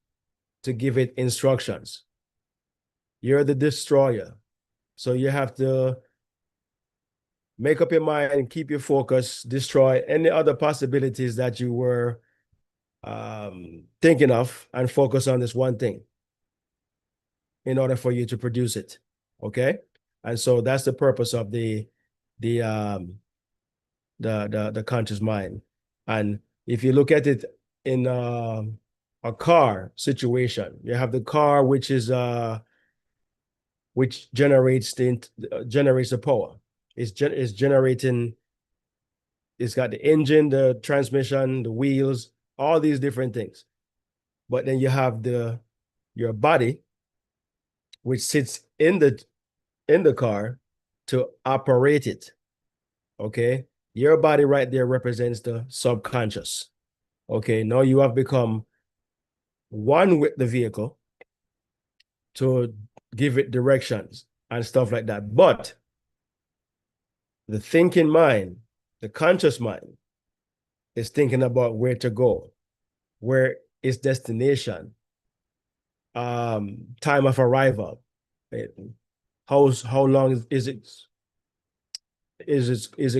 to give it instructions. You're the destroyer, so you have to make up your mind and keep your focus, destroy any other possibilities that you were thinking of, and focus on this one thing in order for you to produce it. Okay, and so that's the purpose of the conscious mind. And if you look at it in a car situation, you have the car which generates the power. It's generating. It's got the engine, the transmission, the wheels, all these different things. But then you have your body, which sits in the car to operate it. Okay, your body right there represents the subconscious. Okay, now you have become one with the vehicle to give it directions and stuff like that. But the thinking mind, the conscious mind, is thinking about where to go, where its destination, time of arrival, how long is it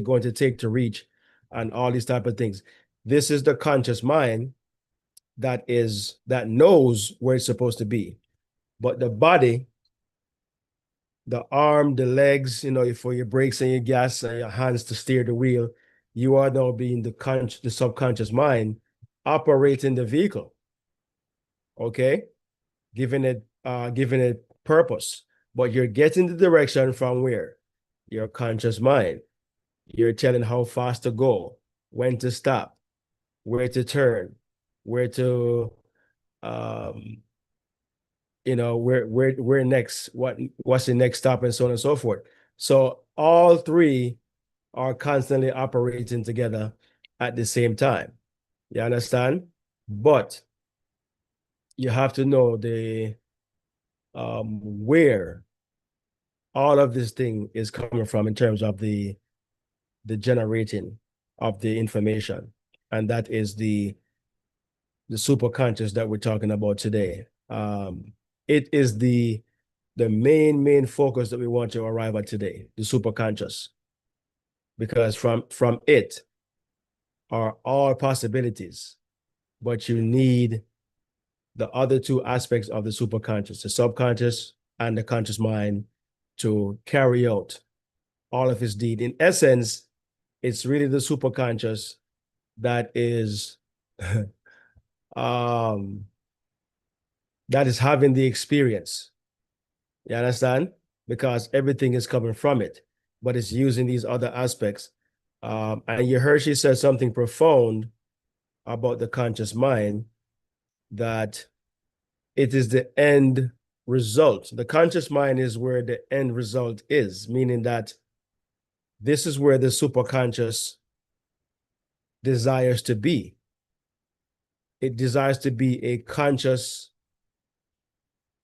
going to take to reach, and all these type of things. This is the conscious mind that knows where it's supposed to be. But the body, the arm, the legs, for your brakes and your gas and your hands to steer the wheel, you are now being the subconscious mind operating the vehicle. Okay, giving it purpose. But you're getting the direction from where? Your conscious mind. You're telling how fast to go, when to stop, where to turn, where to where next, what's the next stop, and so on and so forth. So all three are constantly operating together at the same time. You understand? But you have to know the where all of this thing is coming from in terms of the generating of the information. And that is the superconscious that we're talking about today. It is the main focus that we want to arrive at today, the superconscious, because from it are all possibilities, but you need the other two aspects of the superconscious, the subconscious and the conscious mind, to carry out all of its deed. In essence, it's really the superconscious that is that is having the experience. You understand? Because everything is coming from it, but it's using these other aspects. And you heard she said something profound about the conscious mind, that it is the end result. The conscious mind is where the end result is, meaning that this is where the superconscious desires to be. It desires to be a conscious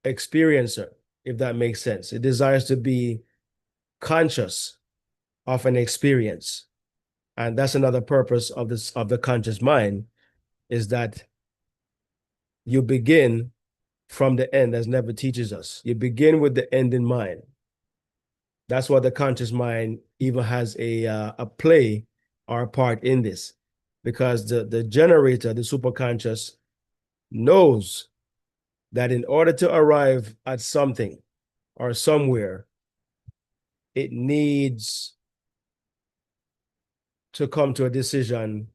experiencer, if that makes sense. It desires to be conscious of an experience. And that's another purpose of the conscious mind, is that you begin from the end, as Never teaches us. You begin with the end in mind. That's why the conscious mind even has a play or a part in this, because the generator, the superconscious, knows that in order to arrive at something or somewhere, it needs to come to a decision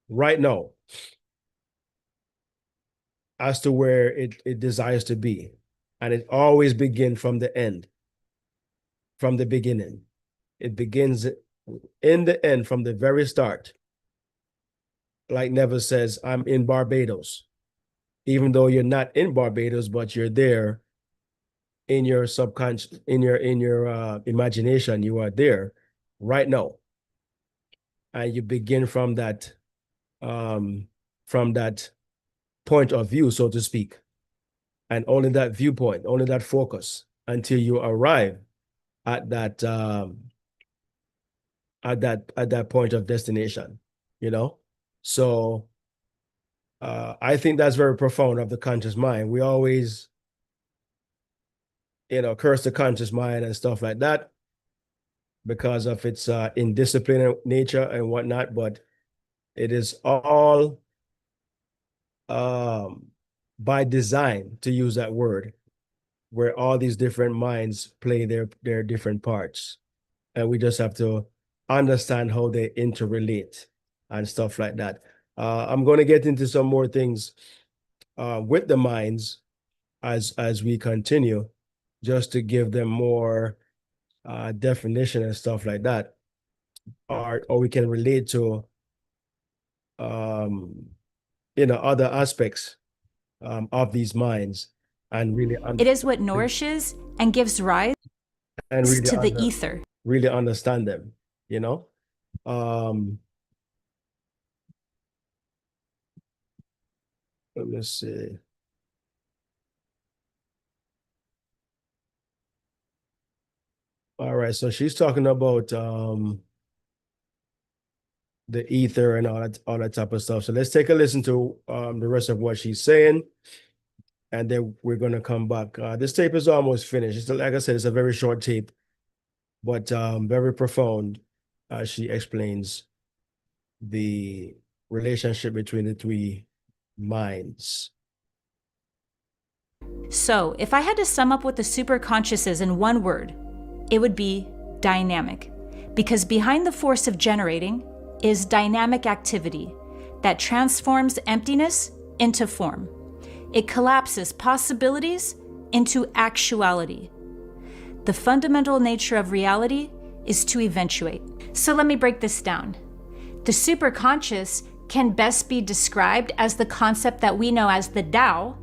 right now as to where it desires to be. And it always begins from the end, from the beginning. It begins in the end, from the very start. Like Never says, I'm in Barbados. Even though you're not in Barbados, but you're there in your subconscious, in your imagination, you are there right now. And you begin from that point of view, so to speak, and only that viewpoint, only that focus, until you arrive at that point of destination, So I think that's very profound of the conscious mind. We always, curse the conscious mind and stuff like that because of its indisciplined nature and whatnot, but it is all by design, to use that word, where all these different minds play their different parts. And we just have to understand how they interrelate and stuff like that. I'm going to get into some more things with the minds as we continue, just to give them more definition and stuff like that, or we can relate to other aspects of these minds, and really it is what nourishes and gives rise and really to the ether. Really understand them, let me see. All right, so she's talking about the ether and all that type of stuff. So let's take a listen to the rest of what she's saying, and then we're gonna come back. This tape is almost finished. It's, like I said, it's a very short tape, but very profound. She explains the relationship between the three minds. So, if I had to sum up what the superconscious is in one word, it would be dynamic, because behind the force of generating is dynamic activity that transforms emptiness into form. It collapses possibilities into actuality. The fundamental nature of reality is to eventuate. So let me break this down. The superconscious can best be described as the concept that we know as the Tao,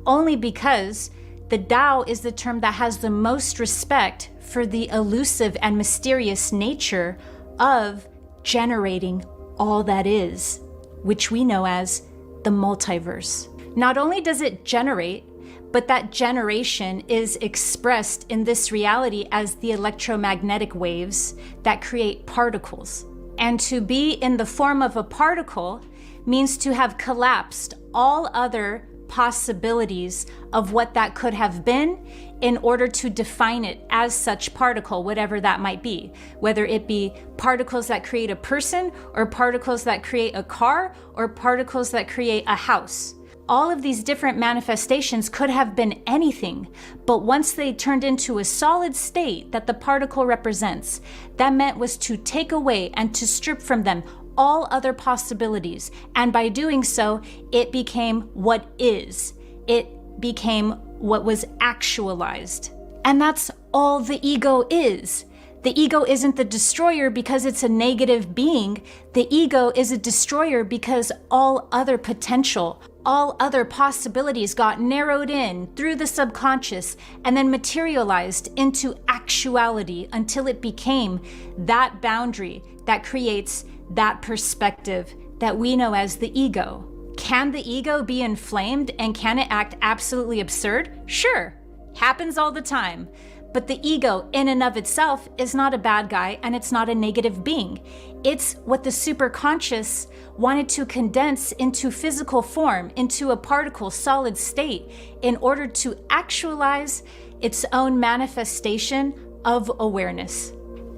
only because the Tao is the term that has the most respect for the elusive and mysterious nature of generating all that is, which we know as the multiverse. Not only does it generate, but that generation is expressed in this reality as the electromagnetic waves that create particles. And to be in the form of a particle means to have collapsed all other possibilities of what that could have been in order to define it as such particle, whatever that might be, whether it be particles that create a person, or particles that create a car, or particles that create a house. All of these different manifestations could have been anything, but once they turned into a solid state that the particle represents, that meant was to take away and to strip from them all other possibilities. And by doing so, it became what is. It became what was actualized. And that's all the ego is. The ego isn't the destroyer because it's a negative being. The ego is a destroyer because all other potential, all other possibilities got narrowed in through the subconscious and then materialized into actuality until it became that boundary that creates that perspective that we know as the ego. Can the ego be inflamed and can it act absolutely absurd? Sure, happens all the time. But the ego in and of itself is not a bad guy and it's not a negative being. It's what the superconscious wanted to condense into physical form, into a particle solid state, in order to actualize its own manifestation of awareness.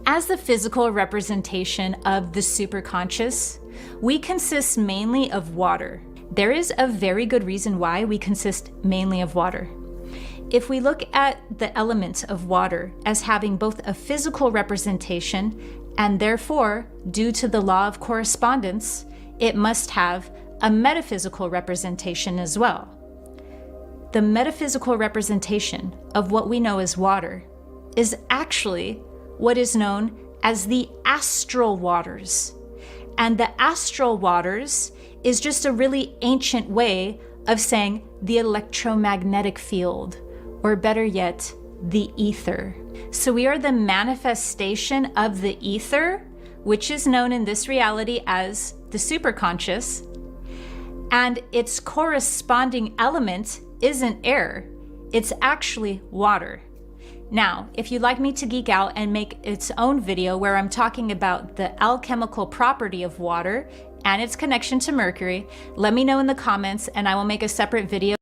As the physical representation of the superconscious, we consist mainly of water. There is a very good reason why we consist mainly of water. If we look at the element of water as having both a physical representation and therefore, due to the law of correspondence, it must have a metaphysical representation as well. The metaphysical representation of what we know as water is actually what is known as the astral waters. And the astral waters is just a really ancient way of saying the electromagnetic field, or better yet, the ether. So we are the manifestation of the ether, which is known in this reality as the superconscious, and its corresponding element isn't air, it's actually water. Now, if you'd like me to geek out and make its own video where I'm talking about the alchemical property of water and its connection to mercury, let me know in the comments and I will make a separate video.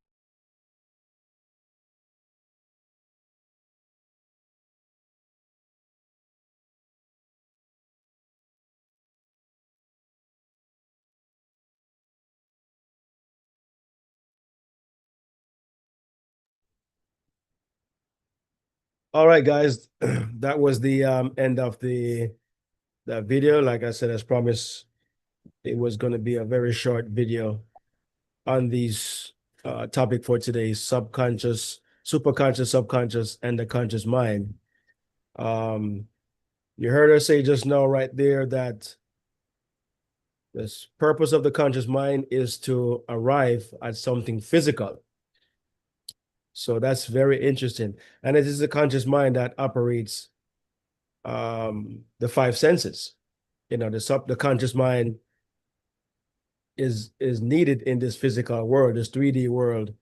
All right, guys, that was the end of the video. Like I said, as promised, it was going to be a very short video on these topic for today: subconscious, superconscious, subconscious, and the conscious mind. You heard her say just now right there that the purpose of the conscious mind is to arrive at something physical. So that's very interesting. And it is the conscious mind that operates the five senses. You know, the conscious mind is needed in this physical world, this 3D world,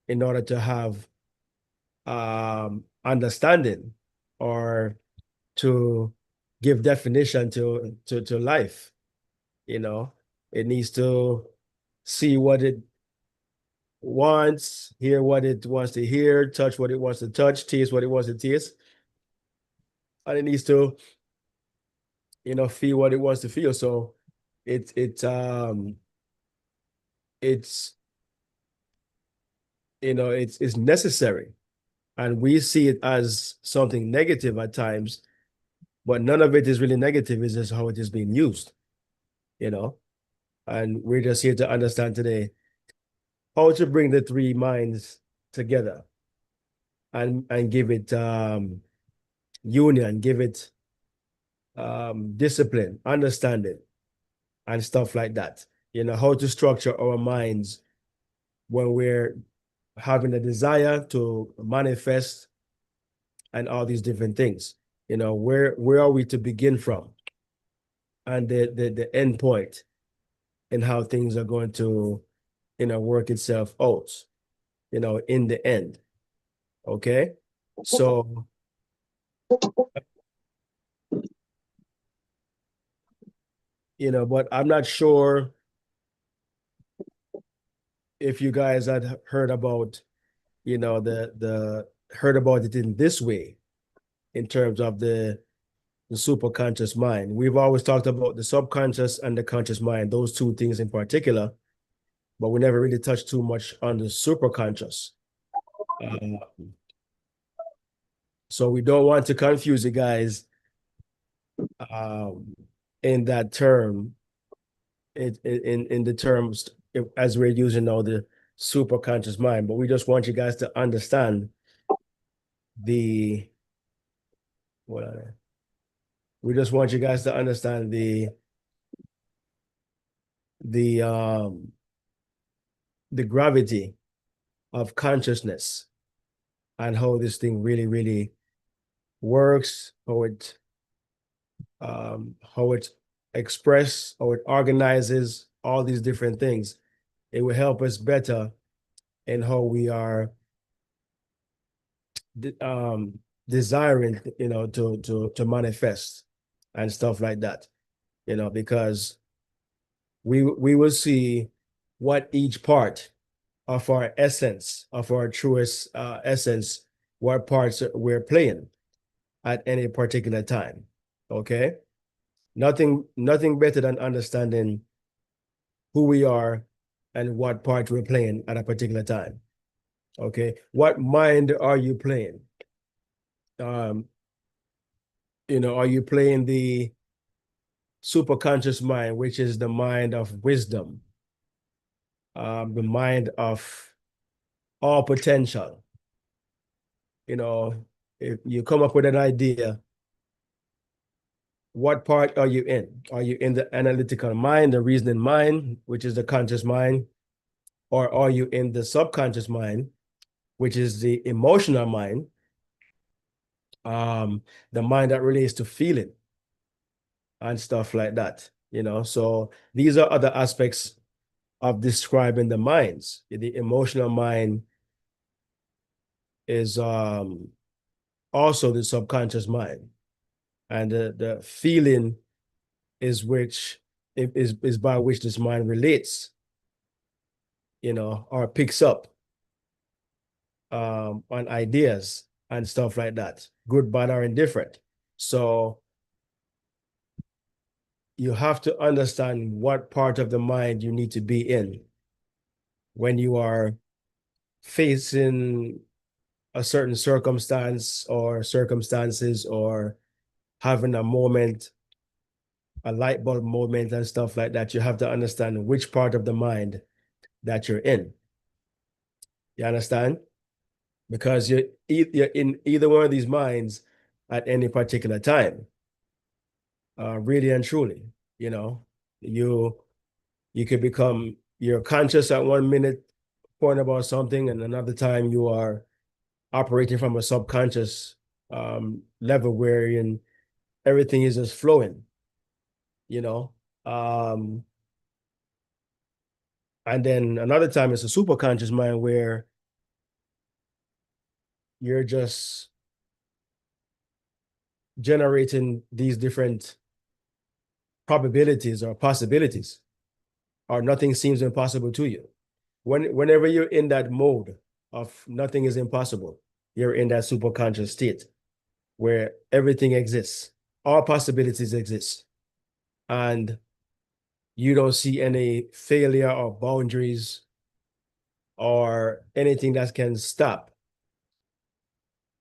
in order to have understanding or to give definition to life. You know, it needs to see what it wants, hear what it wants to hear, touch what it wants to touch, taste what it wants to taste. And it needs to, you know, feel what it wants to feel. So it's you know, it's necessary. And we see it as something negative at times, but none of it is really negative. It's just how it is being used, you know. And we're just here to understand today how to bring the three minds together and give it union, give it discipline, understanding, and stuff like that. You know, how to structure our minds when we're having a desire to manifest and all these different things. Where are we to begin from? And the end point and how things are going to, work itself out, in the end. Okay. So, but I'm not sure if you guys had heard about, the heard about it in this way, in terms of the superconscious mind. We've always talked about the subconscious and the conscious mind, those two things in particular, but we never really touched too much on the superconscious. So we don't want to confuse you guys in that term, in the terms as we're using now the superconscious mind, but we just want you guys to understand the what are they? We just want you guys to understand the gravity of consciousness and how this thing really, really works, how it express, how it organizes, all these different things. It will help us better in how we are desiring, to manifest and stuff like that, because we will see what each part of our essence, of our truest essence, what parts we're playing at any particular time. Okay. Nothing better than understanding who we are and what part we're playing at a particular time. Okay. What mind are you playing? Are you playing the superconscious mind, which is the mind of wisdom, the mind of all potential? If you come up with an idea, what part are you in? Are you in the analytical mind, the reasoning mind, which is the conscious mind? Or are you in the subconscious mind, which is the emotional mind, the mind that relates to feeling and stuff like that? So these are other aspects of describing the minds. The emotional mind is also the subconscious mind, and the feeling is by which this mind relates, or picks up on ideas and stuff like that, good, bad, or indifferent. So you have to understand what part of the mind you need to be in when you are facing a certain circumstance or circumstances, or having a moment, a light bulb moment and stuff like that. You have to understand which part of the mind that you're in. You understand? Because you're in either one of these minds at any particular time. Really and truly, you could become, you're conscious at 1 minute point about something, and another time you are operating from a subconscious level wherein everything is just flowing, um, and then another time it's a super conscious mind where you're just generating these different probabilities or possibilities, or nothing seems impossible to you. Whenever you're in that mode of nothing is impossible, you're in that super conscious state where everything exists, all possibilities exist, and you don't see any failure or boundaries or anything that can stop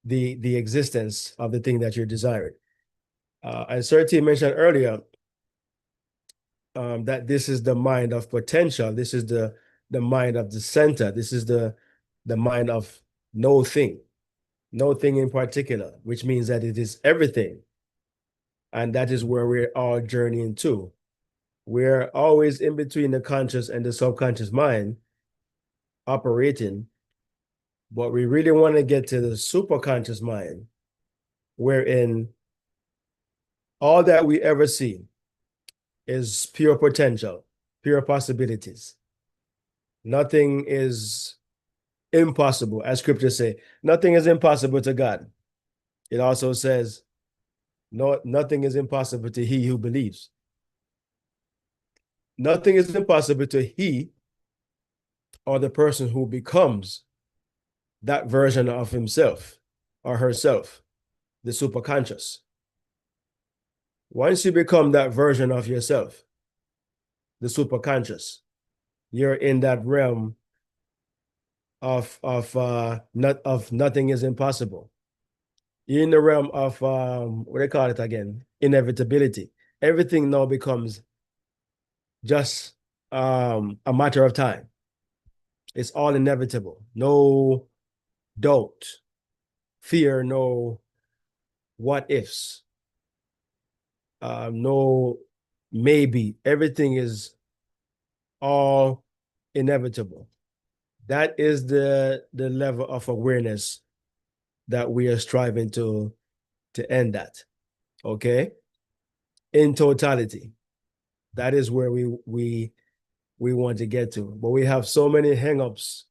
the existence of the thing that you're desiring. And Serti mentioned earlier that this is the mind of potential. This is the mind of the center. This is the mind of no thing in particular, which means that it is everything. And that is where we're all journeying to. We're always in between the conscious and the subconscious mind operating, But we really want to get to the superconscious mind, wherein all that we ever see is pure potential, pure possibilities. Nothing is impossible, as scriptures say. Nothing is impossible to God. It also says, no, nothing is impossible to he who believes. Nothing is impossible to he or the person who becomes that version of himself or herself, the superconscious. Once you become that version of yourself, the superconscious, you're in that realm of nothing is impossible. You're in the realm of what do they call it again? Inevitability. Everything now becomes just a matter of time. It's all inevitable. No doubt, fear, no what ifs, no maybe. Everything is all inevitable. That is the level of awareness that we are striving to end at. Okay, in totality, that is where we want to get to. But we have so many hangups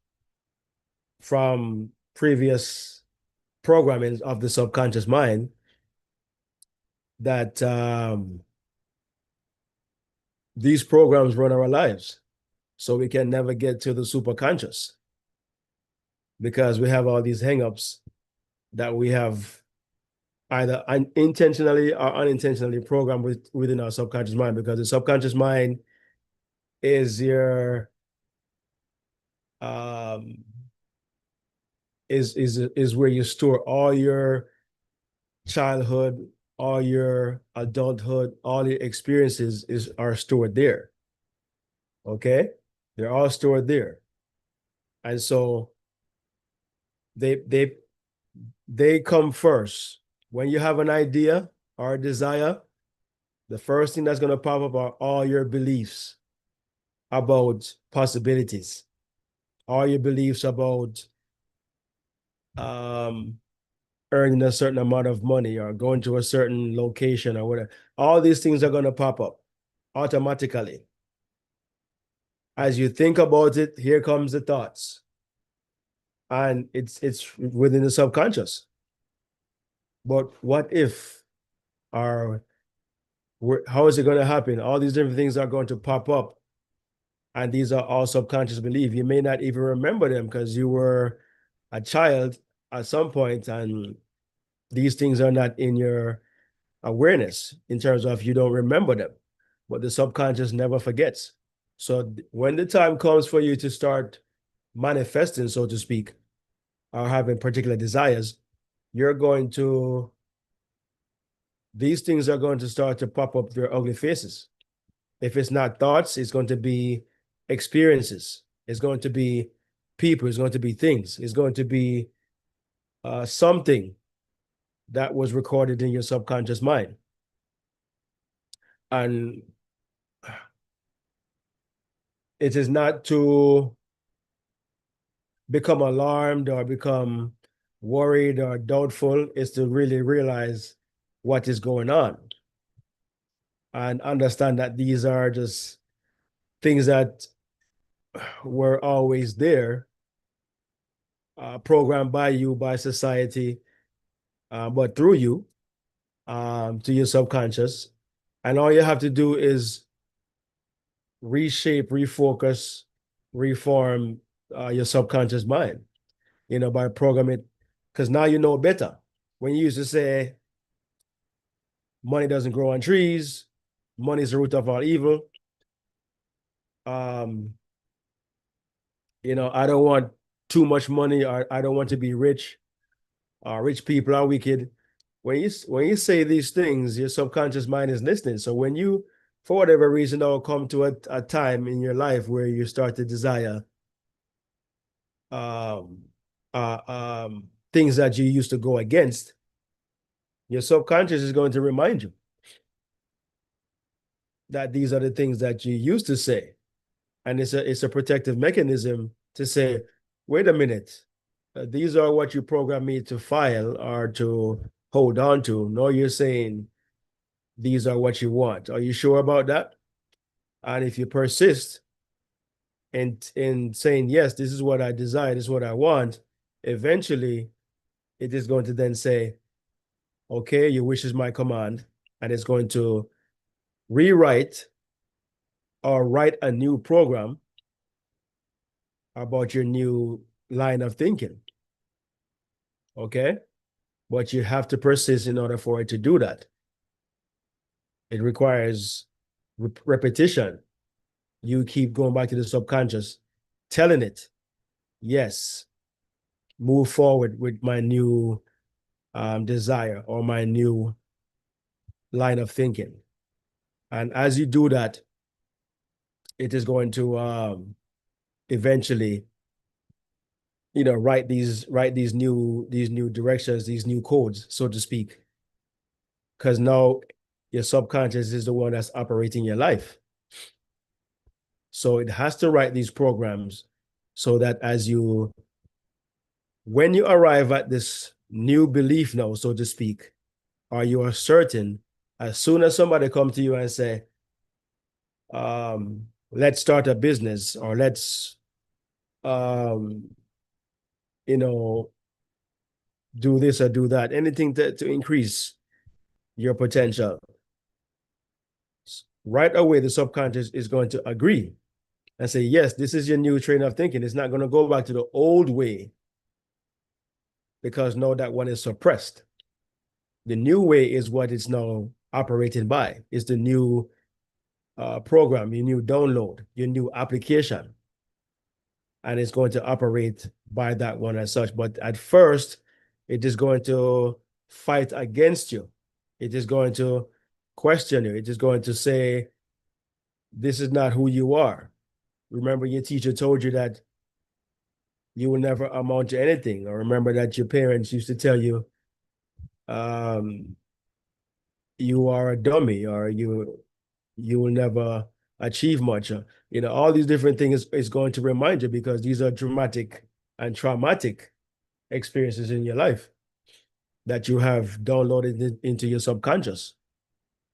from previous programming of the subconscious mind that these programs run our lives. So we can never get to the superconscious because we have all these hangups that we have either intentionally or unintentionally programmed within our subconscious mind, because the subconscious mind is your is where you store all your childhood, all your adulthood, all your experiences are stored there. Okay, they're all stored there, and so they come first. When you have an idea or a desire, the first thing that's going to pop up are all your beliefs about possibilities, all your beliefs about earning a certain amount of money or going to a certain location or whatever. All these things are going to pop up automatically. As you think about it, here comes the thoughts. And it's within the subconscious. But what if, or how is it going to happen? All these different things are going to pop up. And these are all subconscious beliefs. You may not even remember them because you were a child at some point, and these things are not in your awareness in terms of you don't remember them. But the subconscious never forgets. So when the time comes for you to start manifesting, so to speak, or having particular desires, you're going to, these things are going to start to pop up their ugly faces. If it's not thoughts, it's going to be experiences. It's going to be people. It's going to be things. It's going to be something that was recorded in your subconscious mind. And it is not to become alarmed or become worried or doubtful. It's to really realize what is going on and understand that these are just things that were always there, programmed by you, by society, but through you, to your subconscious. And all you have to do is reshape, refocus, reform your subconscious mind, by programming, because now you know better. When you used to say, money doesn't grow on trees, money is the root of all evil. I don't want too much money, or I don't want to be rich. Rich people are wicked. When you say these things, your subconscious mind is listening. So when you, for whatever reason, will come to a time in your life where you start to desire things that you used to go against, your subconscious is going to remind you that these are the things that you used to say. And it's a protective mechanism to say, wait a minute, these are what you program me to file or to hold on to. No, you're saying these are what you want. Are you sure about that? And if you persist in saying, yes, this is what I desire, this is what I want, eventually it is going to then say, okay, your wish is my command, and it's going to rewrite or write a new program about your new line of thinking. Okay? But you have to persist in order for it to do that. It requires repetition. You keep going back to the subconscious, telling it, yes, move forward with my new desire or my new line of thinking. And as you do that, it is going to eventually, write these new directions, these new codes, so to speak. Because now your subconscious is the one that's operating your life. So it has to write these programs so that when you arrive at this new belief now, so to speak, or you are certain, as soon as somebody comes to you and say, let's start a business, or let's, do this or do that, anything to increase your potential, right away, the subconscious is going to agree and say, yes, this is your new train of thinking. It's not going to go back to the old way because now that one is suppressed. The new way is what it's now operating by. It's the new program, your new download, your new application. And it's going to operate by that one as such. But at first, it is going to fight against you. It is going to question you. It is going to say, this is not who you are. Remember, your teacher told you that you will never amount to anything. Or remember that your parents used to tell you, you are a dummy, or you will never achieve much. All these different things is going to remind you, because these are dramatic and traumatic experiences in your life that you have downloaded into your subconscious.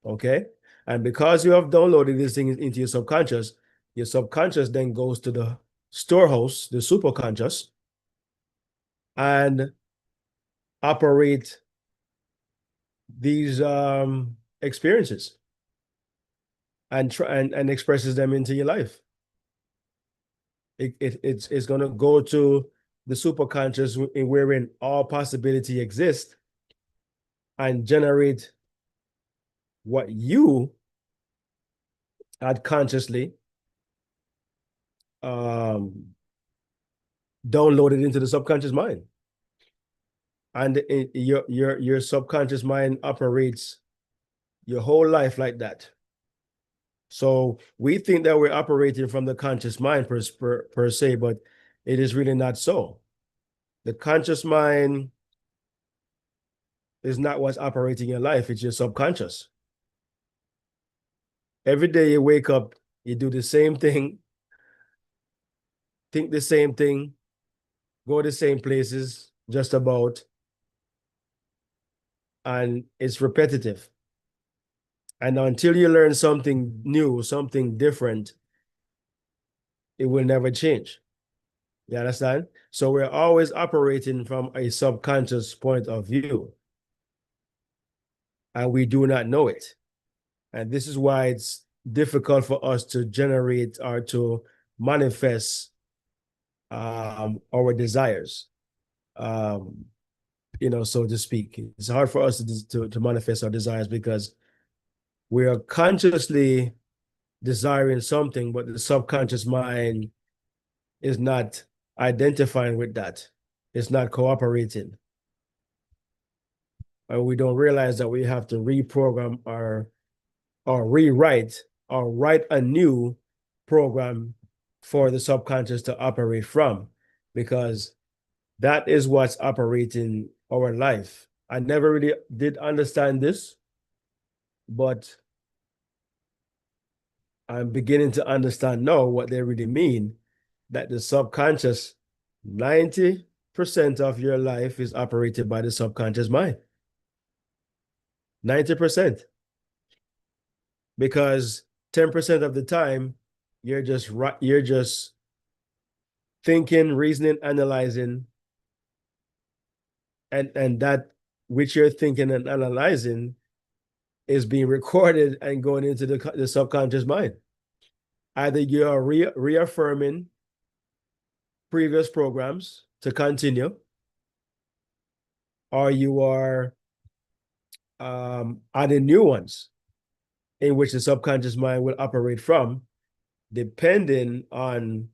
Okay? And because you have downloaded these things into your subconscious then goes to the storehouse, the superconscious, and operate these experiences and expresses them into your life. It's going to go to the superconscious wherein all possibility exists and generate what you had consciously downloaded into the subconscious mind. And your subconscious mind operates your whole life like that. So we think that we're operating from the conscious mind per se, but it is really not so. The conscious mind is not what's operating your life, it's your subconscious. Every day you wake up, you do the same thing, think the same thing, go the same places, just about, and it's repetitive. And until you learn something new, something different, it will never change. You understand? So we're always operating from a subconscious point of view. And we do not know it. And this is why it's difficult for us to generate or to manifest our desires, so to speak. It's hard for us to manifest our desires because we are consciously desiring something, but the subconscious mind is not identifying with that. It's not cooperating. And we don't realize that we have to reprogram or rewrite or write a new program for the subconscious to operate from, because that is what's operating our life. I never really did understand this, but I'm beginning to understand now what they really mean, that the subconscious, 90% 90% of your life is operated by the subconscious mind. 90%. Because 10% of the time, you're just thinking, reasoning, analyzing, and that which you're thinking and analyzing is being recorded and going into the subconscious mind. Either you are reaffirming previous programs to continue, or you are adding new ones in which the subconscious mind will operate from, depending on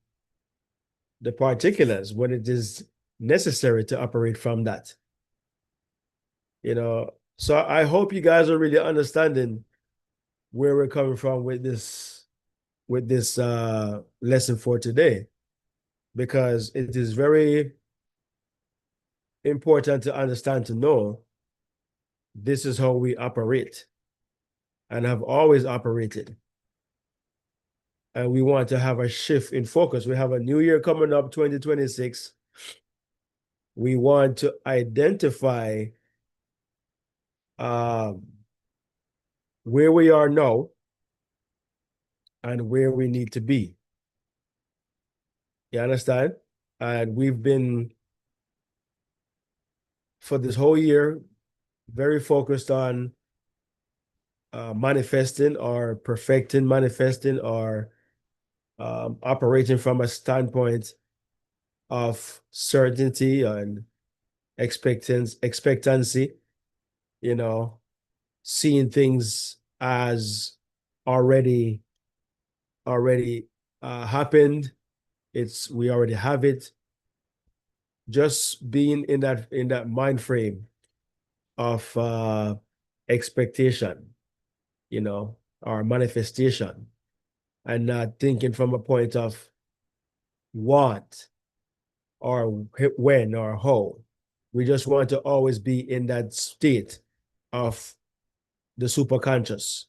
the particulars, when it is necessary to operate from that. So I hope you guys are really understanding where we're coming from with this lesson for today, because it is very important to understand, to know this is how we operate and have always operated. And we want to have a shift in focus. We have a new year coming up, 2026. We want to identify where we are now and where we need to be. You understand? And we've been, for this whole year, very focused on manifesting or perfecting, manifesting or operating from a standpoint of certainty and expectancy, seeing things as already happened. We already have it. Just being in that mind frame of expectation, or manifestation, and not thinking from a point of what or when or how. We just want to always be in that state of the superconscious,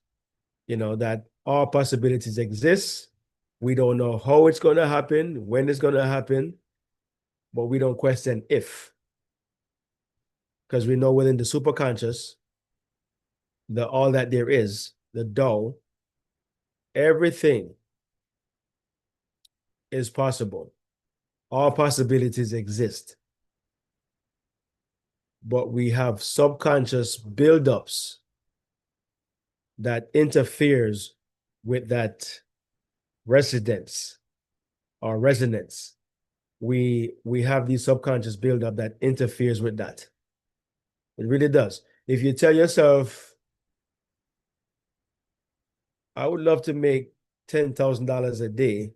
that all possibilities exist. We don't know how it's going to happen, when it's going to happen, but we don't question if. Because we know within the superconscious, all that there is, the Tao, everything is possible. All possibilities exist. But we have subconscious buildups that interferes with that residence or resonance. We have these subconscious buildup that interferes with that. It really does. If you tell yourself, I would love to make $10,000 a day,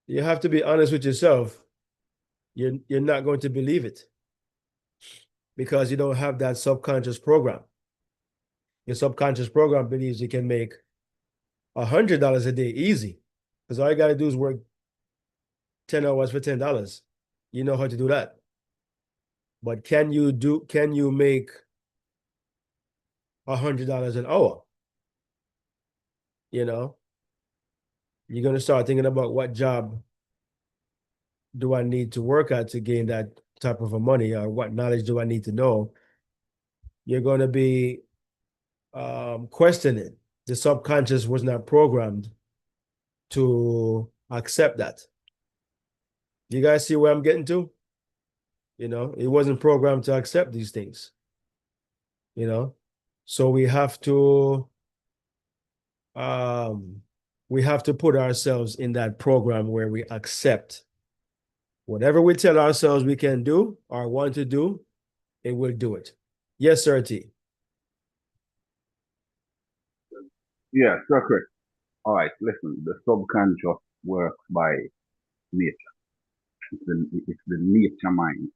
you have to be honest with yourself. You're not going to believe it, because you don't have that subconscious program. Your subconscious program believes you can make $100 a day easy, because all you got to do is work 10 hours for $10. You know how to do that. But can you make $100 an hour? You're going to start thinking about, what job do I need to work at to gain that type of a money, or what knowledge do I need to know? You're going to be questioning. The subconscious was not programmed to accept that. You guys see where I'm getting to? It wasn't programmed to accept these things. So we have to put ourselves in that program where we accept whatever we tell ourselves we can do or want to do, it will do it. Yes, sir, T. Yeah, sure, Chris. All right, listen, the subconscious works by nature. It's the nature mind.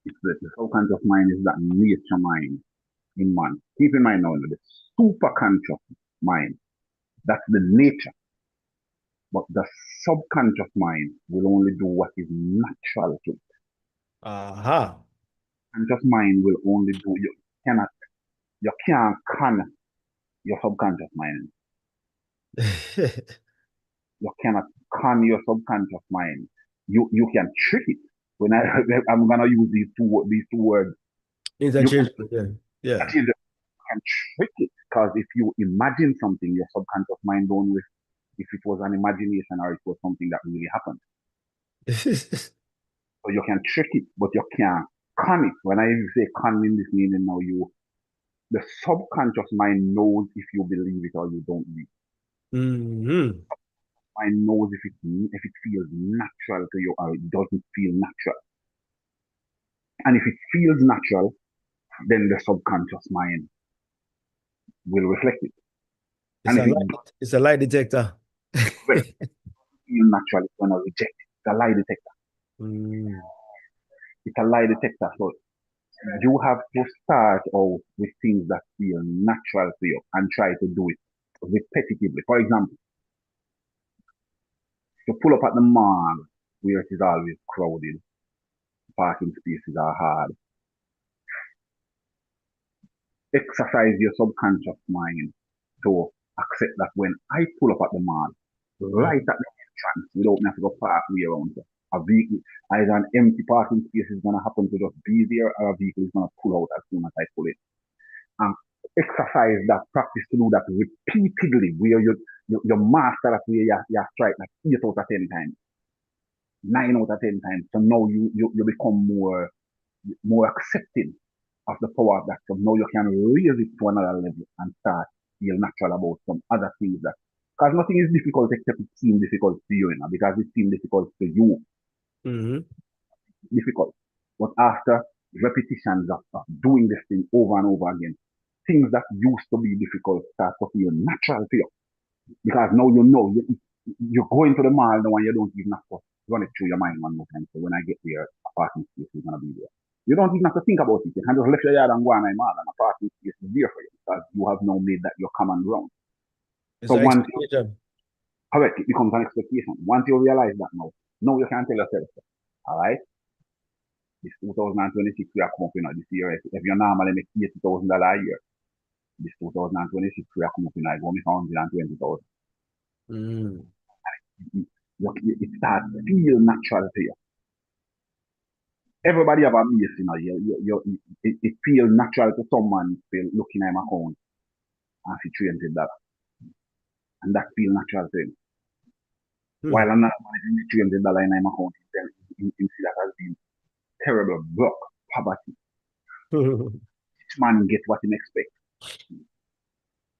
The subconscious mind is that nature mind in man. Keep in mind now, the superconscious mind, that's the nature. But the subconscious mind will only do what is natural to it. Aha. Conscious mind will only do, you can't con your subconscious mind. You cannot con your subconscious mind. You can trick it. When I'm gonna use these two words, you can Interchangeable. Yeah. Yeah. you can trick it, because if you imagine something, your subconscious mind don't know if it was an imagination or it was something that really happened. So you can trick it, but you can't con it. When I say con in this meaning now, the subconscious mind knows if you believe it or you don't believe it. Mm-hmm. Mind knows if it feels natural to you or it doesn't feel natural. And if it feels natural, then the subconscious mind will reflect it. It's And if a it light, it's a lie detector. doesn't feel natural, it's gonna reject it. It's a lie detector. Mm. It's a lie detector. So you have to start out with things that feel natural to you and try to do it repetitively. For example, to pull up at the mall where it is always crowded, parking spaces are hard. Exercise your subconscious mind to accept that when I pull up at the mall, right at the entrance, without me have to go park way around, a vehicle, either an empty parking space is going to happen to just be there, or a vehicle is going to pull out as soon as I pull it. And exercise that, practice to do that repeatedly, where you master that, where you strike like 8 out of 10 times, 9 out of 10 times. So now you become more accepting of the power of that. So now you can raise it to another level and start feel natural about some other things that, because nothing is difficult except it seems difficult to you, because it seems difficult to you. Mm-hmm. Difficult. But after repetitions of doing this thing over and over again, things that used to be difficult start to feel natural to you. Because now you go into the mall now and you don't even have to run it through your mind one more time. So when I get there, a parking space is gonna be there. You don't even have to think about it. You can just left your yard and go on my mall, and a parking space is there for you, because you have now made that your common ground. It's So an once expectation. correct, it becomes an expectation. Once you realize that now you can tell yourself, all right, this 2026 we are coming up, this year, if you normally make $80,000 a year, this 2026 we are coming up, I go make 120,000. Mm. It starts to feel natural to you. Everybody have a base, it feels natural to someone to look in my account and see $300. And that feels natural to him. Hmm. While another man is $300 in my account, he see that has been terrible, broke, poverty. Each man gets what he expects.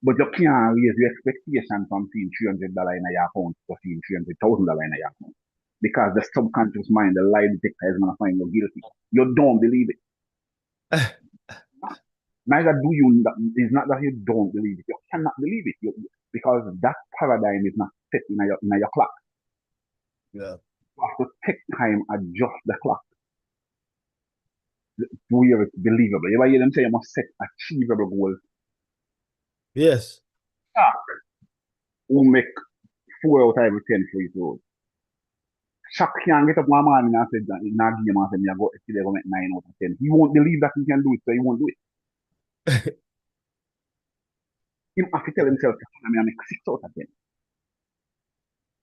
But you can't raise your expectation from seeing $300 in your account to seeing $300,000 in your account. Because the subconscious mind, the lie detector, is going to find you guilty. You don't believe it. Neither do you. It's not that you don't believe it. You cannot believe it, because that paradigm is not set in your clock. Yeah. You have to take time, adjust the clock to where it's believable. You ever hear them say you must set achievable goals? Yes. Who make 4 out of every 10 free throws? Shaq can't get up one morning and say in a game and say, me go today go make 9 out of 10. He won't believe that he can do it, so he won't do it. He have to tell himself, I make 6 out of 10.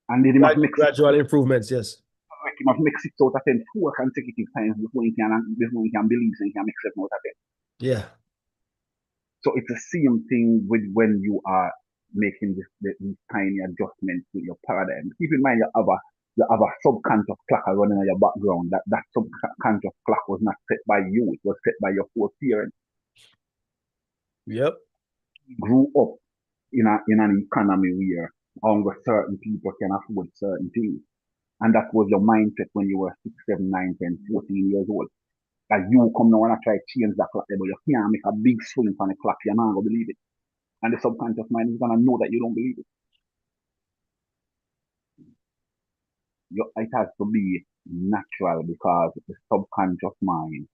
And then he must make Gradual improvements. Yes. he must make 6 out of 10 4 consecutive times before he can believe so he can make 7 out of 10. Yeah. So it's the same thing with when you are making these tiny adjustments to your paradigm. Keep in mind you have a subconscious clock running in your background. That subconscious clock was not set by you, it was set by your foreparents. Yep. Grew up in an economy where only certain people can afford certain things. And that was your mindset when you were 6, 7, 9, 10, 14 years old. Like you come now and I try to change that clock, but you can't make a big swing on the clock. You're not going to believe it. And the subconscious mind is going to know that you don't believe it. It has to be natural, because the subconscious mind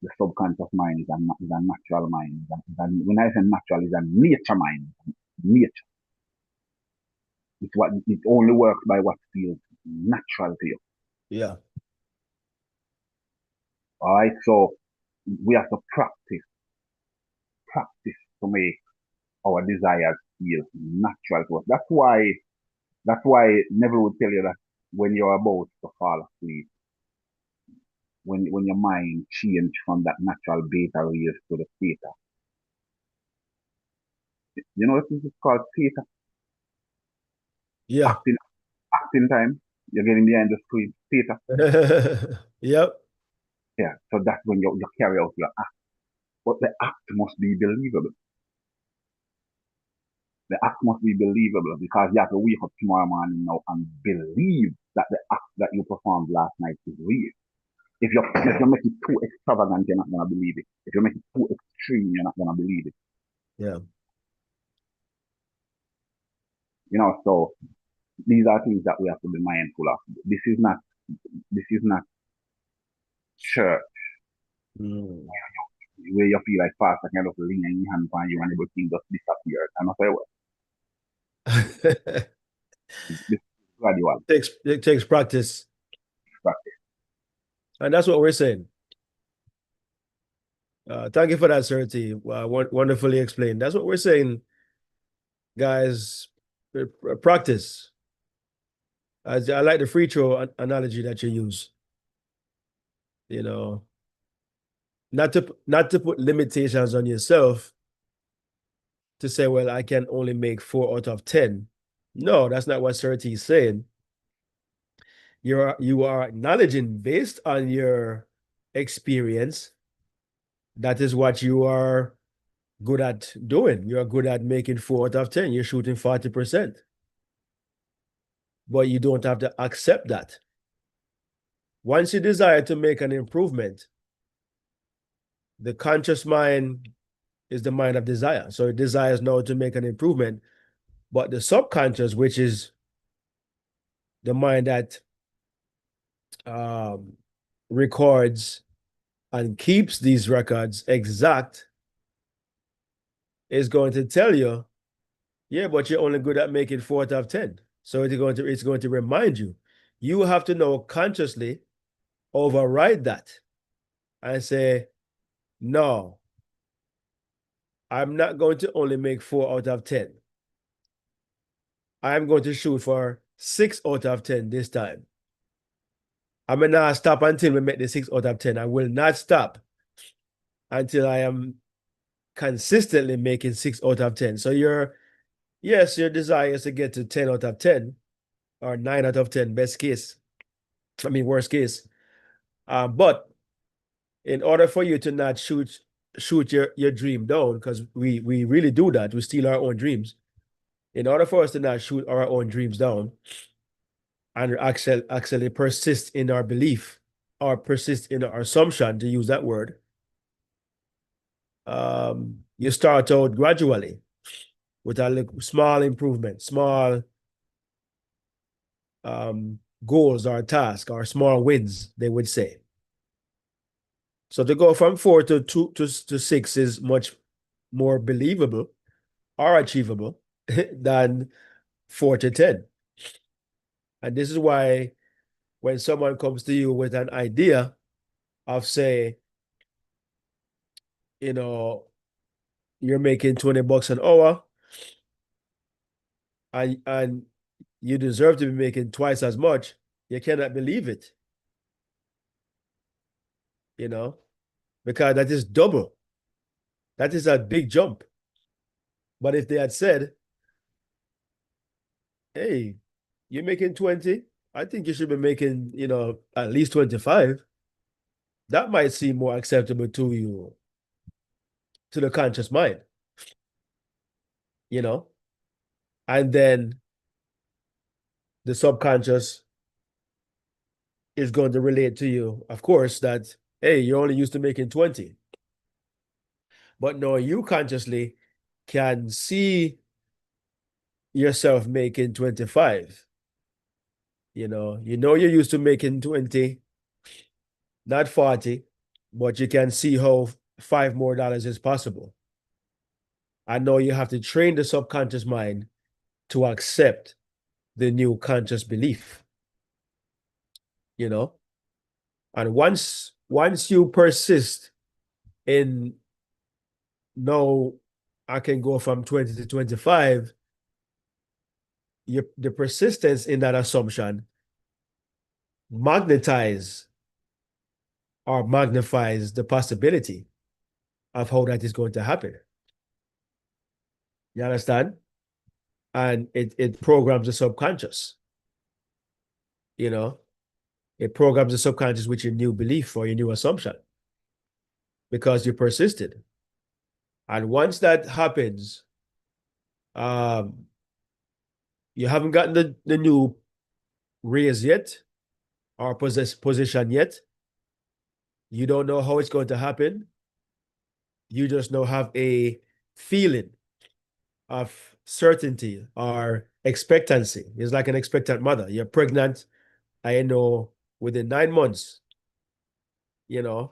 is a natural mind. When I say natural, it's a nature mind. Nature. It only works by what feels natural to you. Yeah. All right. So we have to practice to make our desires feel natural to us. That's why That's why Neville would tell you that when you're about to fall asleep, when your mind change from that natural beta waves to the theta, you know what this is called theta? Yeah. Acting time. You're getting behind the screen. Theta. Yep. Yeah. So that's when you carry out your act. But the act must be believable. The act must be believable because you have to wake up tomorrow morning now and believe that the act that you performed last night is real. If you make it too extravagant, you're not gonna believe it. If you make it too extreme, you're not gonna believe it. Yeah. You know, so these are things that we have to be mindful of. This is not church Mm. where you feel like pastor kind of lean in your hand on you and everything just disappears. And I say, well, this is gradual It takes practice. practice. And that's what we're saying. Thank you for that, Sir T. Wonderfully explained. That's what we're saying, guys. Practice. I like the free throw analogy that you use. You know, not to put limitations on yourself to say, well, I can only make 4 out of 10. No, that's not what Sir T is saying. You are acknowledging based on your experience, that is what you are good at doing. You're good at making 4 out of 10. You're shooting 40%. But you don't have to accept that. Once you desire to make an improvement, the conscious mind is the mind of desire. So it desires now to make an improvement. But the subconscious, which is the mind that records and keeps these records exact, is going to tell you, yeah, but you're only good at making 4 out of 10. So it's going to remind you. You have to know consciously override that and say, no, I'm not going to only make 4 out of 10. I'm going to shoot for 6 out of 10 this time. I may not stop until we make the 6 out of 10. I will not stop until I am consistently making 6 out of 10. So your desire is to get to 10 out of 10 or 9 out of 10, best case. I mean, worst case. But in order for you to not shoot your dream down, because we really do that, we steal our own dreams. In order for us to not shoot our own dreams down and actually persist in our belief or persist in our assumption, to use that word, you start out gradually with a small improvement, small goals or tasks or small wins, they would say. So to go from 4 to 2 to 6 is much more believable or achievable than 4 to 10. And this is why when someone comes to you with an idea of, say, you're making $20 an hour and you deserve to be making twice as much, you cannot believe it, because that is double. That is a big jump. But if they had said, hey, you're making 20, I think you should be making, at least 25. That might seem more acceptable to you, to the conscious mind, and then the subconscious is going to relate to you, of course, that, hey, you're only used to making 20. But no, you consciously can see yourself making 25. You're used to making 20, not 40, but you can see how $5 more is possible. I know you have to train the subconscious mind to accept the new conscious belief, and once you persist in, no, I can go from 20 to 25, the persistence in that assumption magnifies or magnifies the possibility of how that is going to happen. You understand? And it programs the subconscious. You know, it programs the subconscious with your new belief or your new assumption because you persisted. And once that happens, you haven't gotten the new raise yet or position yet. You don't know how it's going to happen. You just know have a feeling of certainty or expectancy. It's like an expectant mother. You're pregnant. I know within 9 months, you're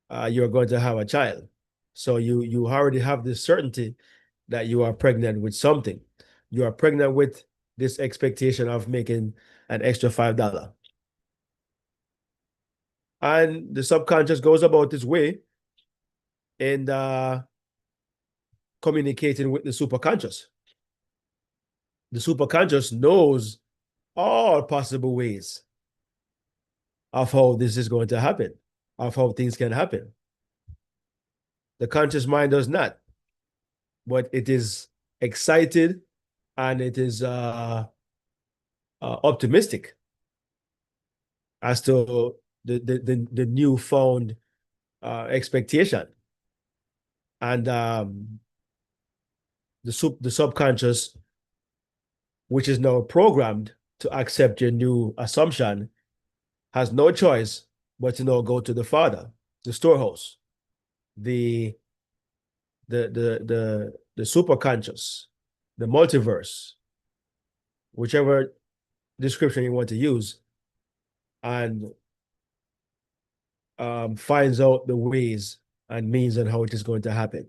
going to have a child. So you already have this certainty that you are pregnant with something. You are pregnant with this expectation of making an extra $5. And the subconscious goes about its way and communicating with the superconscious. The superconscious knows all possible ways of how this is going to happen, of how things can happen. The conscious mind does not, but it is excited and it is optimistic as to the newfound expectation. And the subconscious, which is now programmed to accept your new assumption, has no choice but to now go to the Father, the storehouse, the superconscious, the multiverse, whichever description you want to use, and finds out the ways and means and how it is going to happen.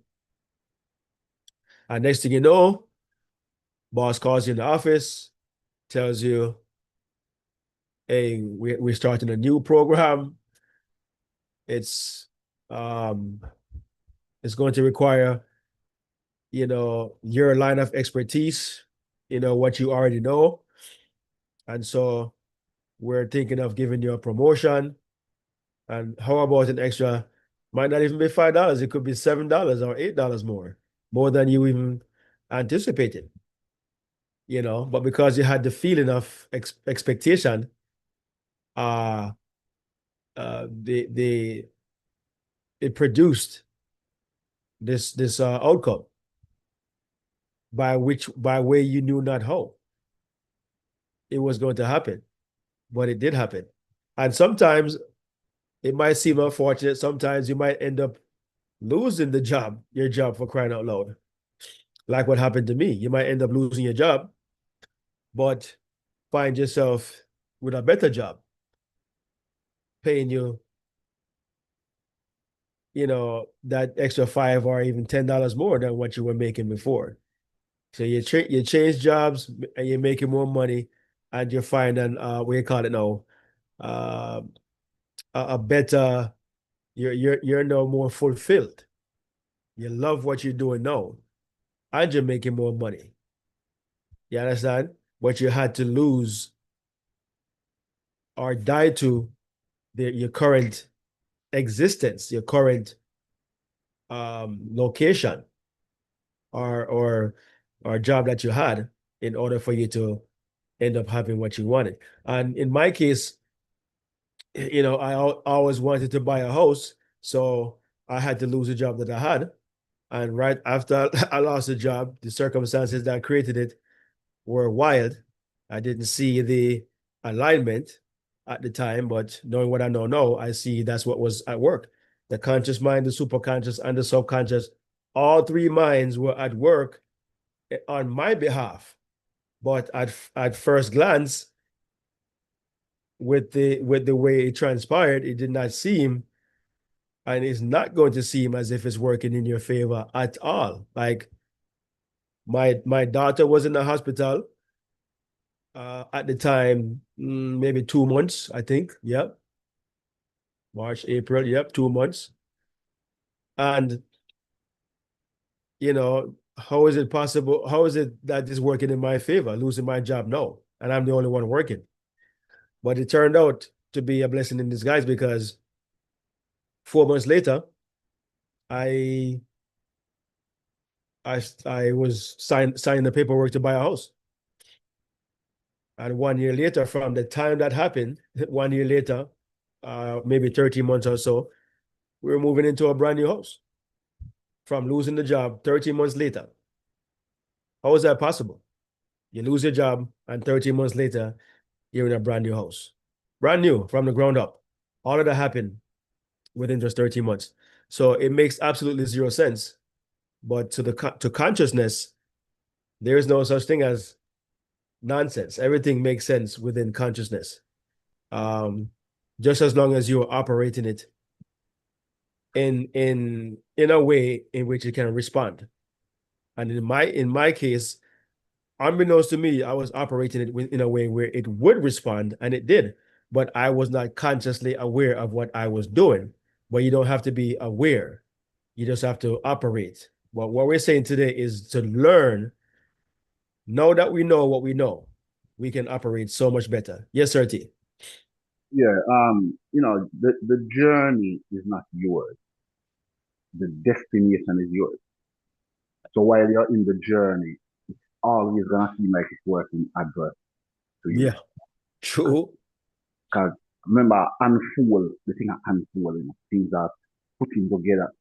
And next thing you know, boss calls you in the office, tells you, hey, we're starting a new program. It's going to require, your line of expertise, what you already know. And so we're thinking of giving you a promotion. And how about an extra, might not even be $5, it could be $7 or $8 more than you even anticipated. But because you had the feeling of expectation, it produced this outcome by way you knew not how it was going to happen, but it did happen. And sometimes it might seem unfortunate. Sometimes you might end up losing your job, for crying out loud. Like what happened to me. You might end up losing your job, but find yourself with a better job, paying you, that extra $5 or even $10 more than what you were making before. So you change jobs and you're making more money, and you're finding what you call it now, a better. You're now more fulfilled. You love what you're doing now, and you're making more money. You understand? What you had to lose or die to your current existence, your current location, or job that you had, in order for you to end up having what you wanted. And in my case, I always wanted to buy a house, so I had to lose the job that I had. And right after I lost the job, the circumstances that created it were wild. I didn't see the alignment at the time, but knowing what I know now, I see that's what was at work. The conscious mind, the superconscious, and the subconscious, all three minds were at work on my behalf. But at first glance, with the way it transpired, it did not seem, and it's not going to seem as if it's working in your favor at all. Like my daughter was in the hospital at the time, maybe 2 months, I think. Yep. March, April, yep, 2 months. And how is it possible? How is it that it's working in my favor, losing my job? No, and I'm the only one working. But it turned out to be a blessing in disguise because 4 months later, I I was signing the paperwork to buy a house. And 1 year later, from the time that happened, 1 year later, maybe 13 months or so, we were moving into a brand new house from losing the job 13 months later. How is that possible? You lose your job, and 13 months later, you're in a brand new house. Brand new from the ground up. All of that happened within just 13 months. So it makes absolutely zero sense. But to consciousness, there is no such thing as nonsense. Everything makes sense within consciousness. Just as long as you're operating it in a way in which it can respond. And in my case, unbeknownst to me, I was operating it in a way where it would respond, and it did, but I was not consciously aware of what I was doing. But you don't have to be aware. You just have to operate. Well, what we're saying today is to learn. Now that we know what we know, we can operate so much better. Yes, sir, T. Yeah, the journey is not yours. The destination is yours. So while you're in the journey, it's always gonna seem like it's working adverse to you. Yeah, true. Because remember, unfold, the thing are unfolding, things are putting together.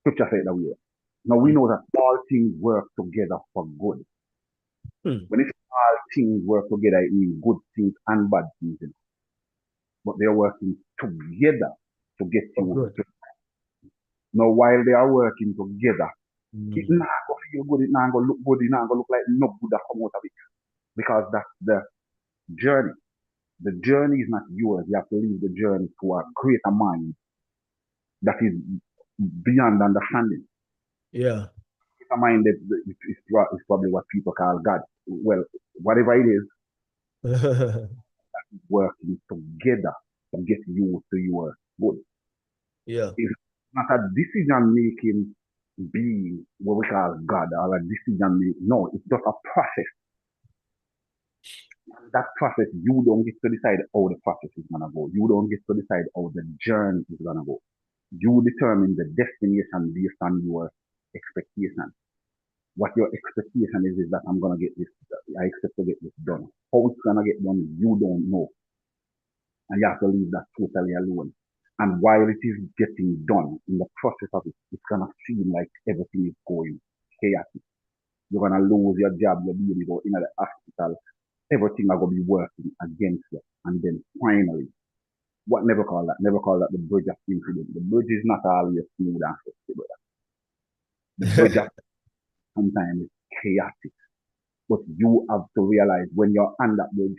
Scripture said that way. Now we know that all things work together for good. Hmm. When it's all things work together, it means good things and bad things. But they're working together to get Oh, you. good. Now, while they are working together, it Hmm. not go feel good, it not go look good, it not go look like no good that come out of it. Because that's the journey. The journey is not yours. You have to leave the journey to a greater mind that is beyond understanding. Yeah. Greater mind that is probably what people call God. Well, whatever it is, working together to get you to your good. Yeah. It's not a decision making being what we call God or a decision making. No, it's just a process. That process, you don't get to decide how the process is gonna go. You don't get to decide how the journey is gonna go. You determine the destination based on your expectation. What your expectation is that I'm gonna get this. I expect to get this done. How it's gonna get done, you don't know, and you have to leave that totally alone. And while it is getting done, in the process of it, it's gonna seem like everything is going chaotic. You're gonna lose your job, your baby go in the hospital, everything are gonna be working against you. And then finally, what never call that? Never call that the bridge of incident. The bridge is not always smooth and flexible. The bridge of sometimes is chaotic. But you have to realize when you're on that bridge,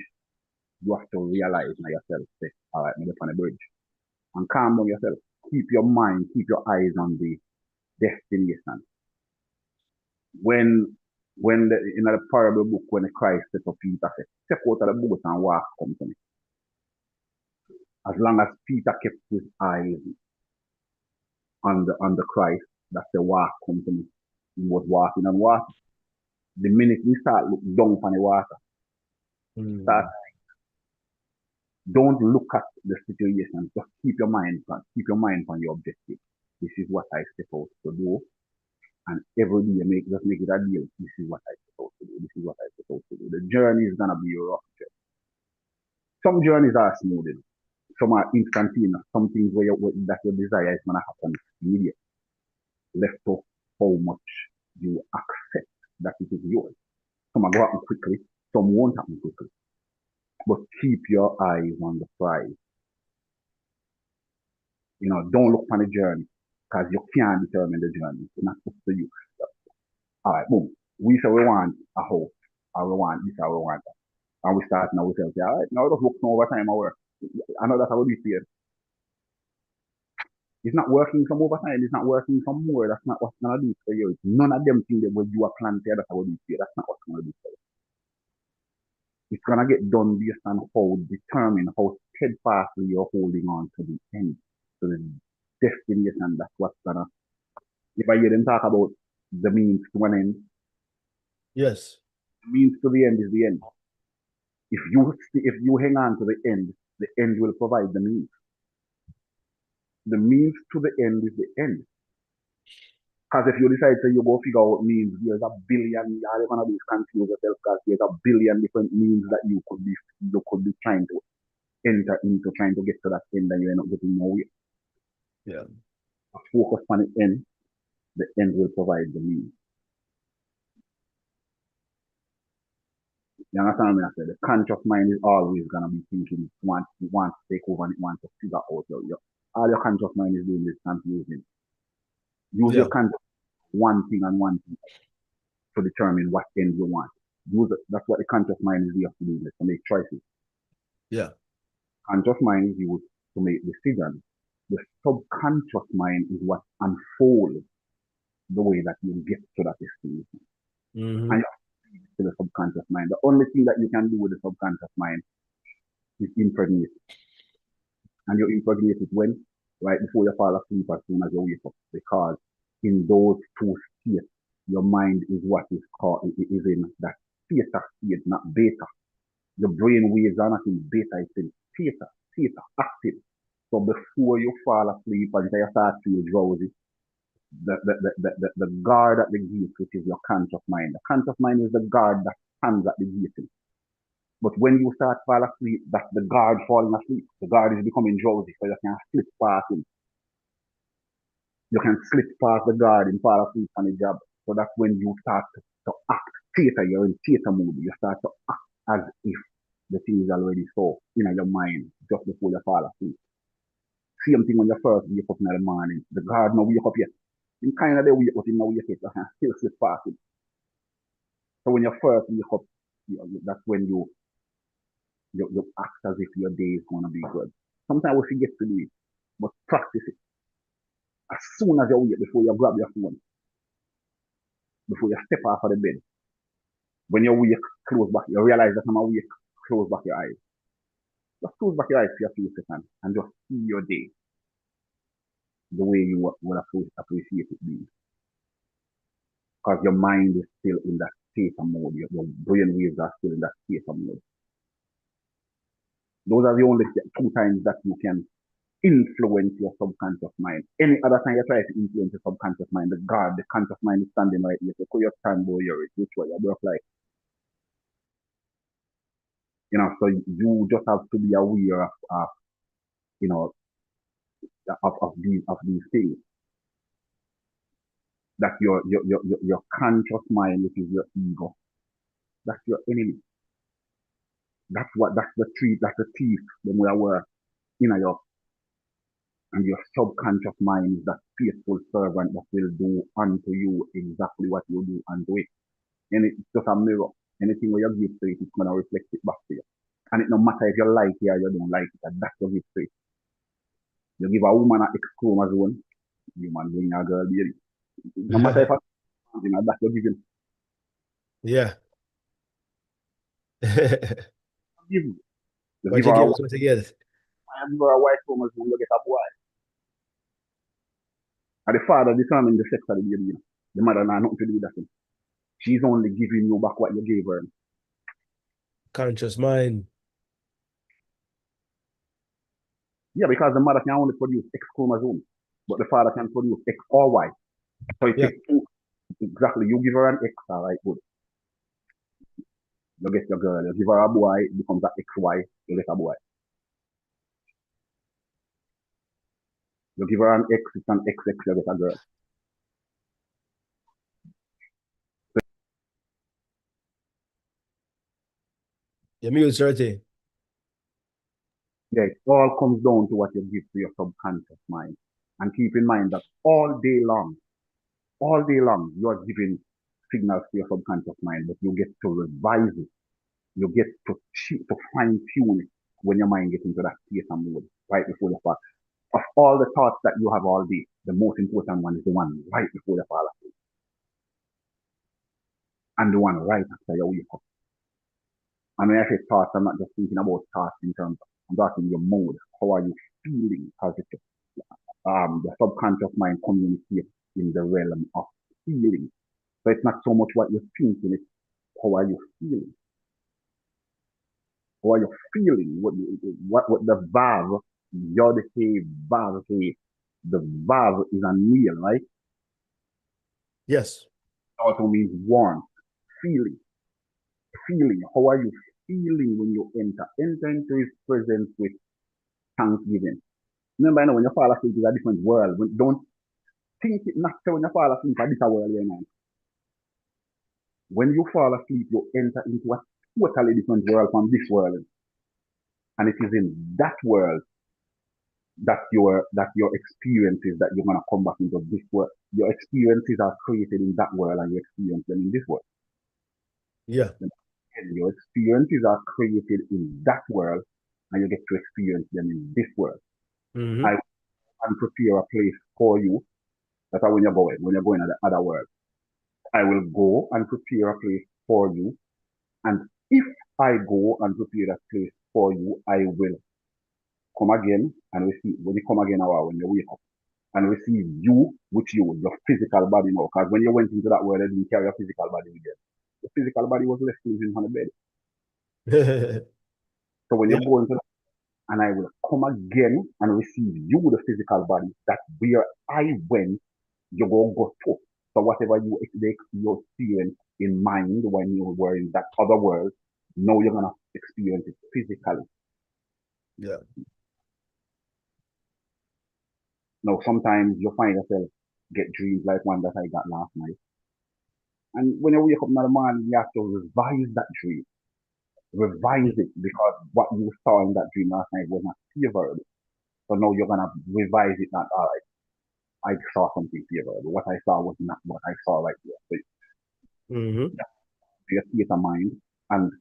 you have to realize now yourself, say, all right, I'm on the bridge. And calm down yourself. Keep your mind, keep your eyes on the destination. When in the parable book, when Christ said to Peter, said, step out of the boat and walk, come to me. As long as Peter kept his eyes on the Christ, that's the walk, come to me. He was walking on water. The minute we start look down on the water, start, don't look at the situation. Just keep your mind on your objective. This is what I supposed to do. And every day just make it a deal. This is what I supposed to do. This is what I supposed to do. The journey is gonna be a rough journey. Some journeys are smooth, some are instantaneous. Some things that your desire is gonna happen immediately. Left to how much you accept that it is yours. Some are gonna happen quickly, some won't happen quickly. But keep your eyes on the prize. Don't look on the journey because you can't determine the journey. It's not up to you. All right, boom. We say we want a house, or we want this, or we want that. And we start now, we say, all right, now just work some overtime or work. I know that's how we feel. It's not working some overtime, it's not working some more. That's not what's gonna do for you. It's none of them things that what you are planning, that's how you feel. That's not what's gonna do for you. It's gonna get done based on how determined, how steadfastly you're holding on to the end, to the destination. That's what's gonna. If I hear them talk about the means to an end. Yes. The means to the end is the end. If you hang on to the end will provide the means. The means to the end is the end. Because if you decide to you go figure out means, there's a billion, you're gonna be confused yourself because there's a billion different means that you could be trying to enter into, trying to get to that end, and you end up getting nowhere. Yeah. Focus on the end will provide the means. You understand me? I said the conscious mind is always gonna be thinking, it wants to take over and it wants to figure out all your conscious mind is doing is confusing. Use your conscious one thing and one thing to determine what end you want. That's what the conscious mind is here to do, to make choices. Yeah. Conscious mind is used to make decisions. The subconscious mind is what unfolds the way that you get to that destination. Mm-hmm. And you to the subconscious mind. The only thing that you can do with the subconscious mind is impregnate it. And you impregnate it when? Right before you fall asleep, as soon as you wake up. Because in those two states, your mind is what is called, it is in that theta state, not beta. Your brain waves are not in beta, it's in theta, active. So before you fall asleep and you start to feel drowsy, the guard at the gate, which is your conscious mind. The conscious mind is the guard that stands at the gate. But when you start fall asleep, that's the guard falling asleep. The guard is becoming drowsy, so you can slip past him. You can slip past the guard and fall asleep on the job. So that's when you start to act theater. You're in theater mode. You start to act as if the thing is already so in your mind just before you fall asleep. Same thing when you first wake up in the morning. The guard no wake up yet. In kind of the wake up, him no wake up, you can still slip past him. So when you first wake up, that's when you act as if your day is going to be good. Sometimes we forget to do it, but practice it. As soon as you wake, before you grab your phone, before you step off of the bed, when you wake, close back, you realize that I'm awake, close back your eyes. Just close back your eyes for a few seconds and just see your day the way you would appreciate it being. Because your mind is still in that theta mode, your brain waves are still in that theta mode. Those are the only two times that you can influence your subconscious mind. Any other time you try to influence your subconscious mind, the conscious mind is standing right here. So you stand where you're which way you're both like. So you just have to be aware of these things. That your conscious mind, which is your ego, that's your enemy. That's the thief, when we are your and your subconscious mind is that faithful servant that will do unto you exactly what you do unto it. And it's just a mirror. Anything where you give to it, it's going to reflect it back to you. And it no matter if you like it or you don't like it, that's your give to it. You give a woman an X chromosome, human being a girl baby. No matter if that's your giving. Yeah. You What give her you get, what you get. give her a white chromosome, you get a boy. And the father determines the sex of the baby. The mother has nothing to do with that. She's only giving you back what you gave her. Conscious mind. Yeah, because the mother can only produce X chromosome, but the father can produce X or Y. So it takes two. Exactly. You give her an X, all right, good. You get your girl. You give her a boy, it becomes an XY, you get a boy. You give her an X, it's an XX, you get a girl. Your mute 30. Yeah, it all comes down to what you give to your subconscious mind. And keep in mind that all day long, you're giving signals to your subconscious mind, but you get to revise it. You get to fine tune it when your mind gets into that theater mode, right before you fall. Of all the thoughts that you have all day, the most important one is the one right before you fall asleep. And the one right after you wake up. And when I say thoughts, I'm not just thinking about thoughts in terms of, I'm talking your mood. How are you feeling positive? The subconscious mind communicates in the realm of feeling. So it's not so much what you're thinking, it's how are you feeling? How are you feeling? What the verb, yod, hey, vav, hey, the verb is a meal, right? Yes. It also means warmth, feeling, feeling. How are you feeling when you enter? Enter into his presence with thanksgiving. Remember, I know when you fall asleep, it's a different world. Don't think it not so when you fall asleep, it's a different world, you know. When you fall asleep, you enter into a totally different world from this world. And it is in that world that your experiences that you're gonna come back into this world. Your experiences are created in that world and you experience them in this world. Yeah. And your experiences are created in that world and you get to experience them in this world. Mm-hmm. I will prepare a place for you. That's how when you're going to the other world. I will go and prepare a place for you. And if I go and prepare that place for you, I will come again and receive. When you come again, when you wake up, and receive you with you, your physical body now. Because when you went into that world, you didn't carry your physical body with you. The physical body was left living on the bed. So when you Yeah. go into that, and I will come again and receive you, the physical body, that where I went, you go to. So whatever you experience in mind when you were in that other world, now you're gonna experience it physically. Yeah. Now sometimes you find yourself get dreams like one that I got last night. And when you wake up in the morning, you have to revise that dream. Revise it because what you saw in that dream last night was not favorable. So now you're gonna revise it. Not all right. I saw something favorable. What I saw was not what I saw right there. So Mm-hmm. you state of mind and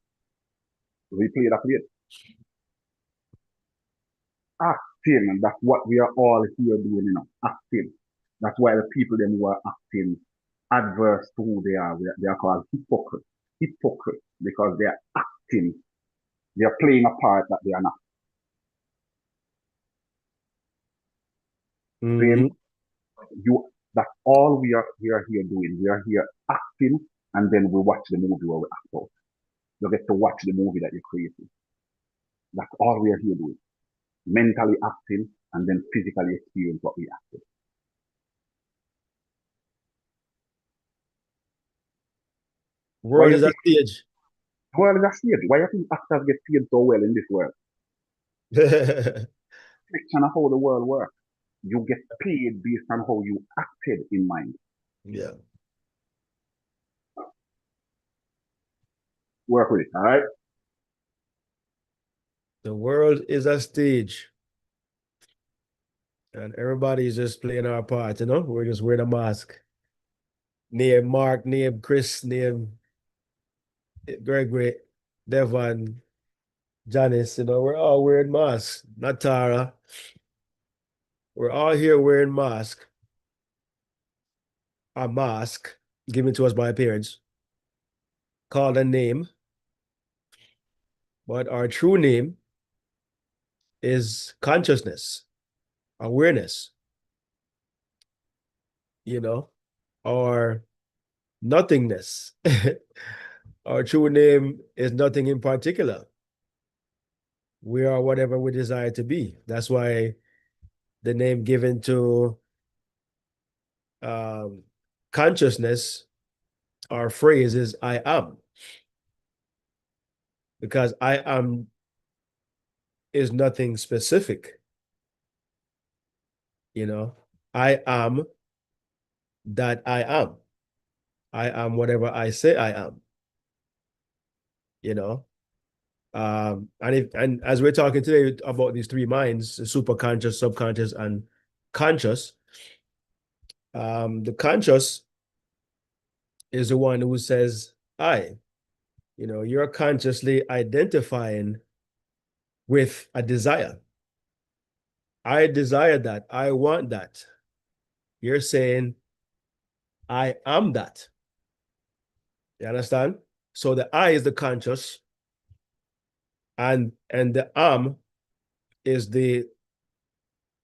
replay that plate. Acting, and that's what we are all here doing, acting. That's why the people them who are acting adverse to who they are called hypocrites. Hypocrites because they are acting. They are playing a part that they are not. Mm-hmm. Then you that's all we are here doing. We are here acting and then we watch the movie where we act out. You get to watch the movie that you created. That's all we are here doing. Mentally acting and then physically experience what we acted. Why World you is a think stage. well is a stage? Why you think actors get paid so well in this world? Fiction of how the world works. You get paid based on how you acted in mind. Yeah. Work with it, all right? The world is a stage. And everybody's just playing our part, We're just wearing a mask. Name Mark, name Chris, name Gregory, Devon, Janice, we're all wearing masks. Not Tara. We're all here wearing masks. A mask given to us by our parents called a name, but our true name is consciousness, awareness, or nothingness. Our true name is nothing in particular. We are whatever we desire to be. That's why the name given to consciousness, our phrase is I am. Because I am is nothing specific. I am that I am. I am whatever I say I am. And as we're talking today about these three minds, super conscious, subconscious, and conscious, the conscious is the one who says I. You're consciously identifying with a desire. I desire that. I want that. You're saying I am that. You understand? So the I is the conscious, and the am is the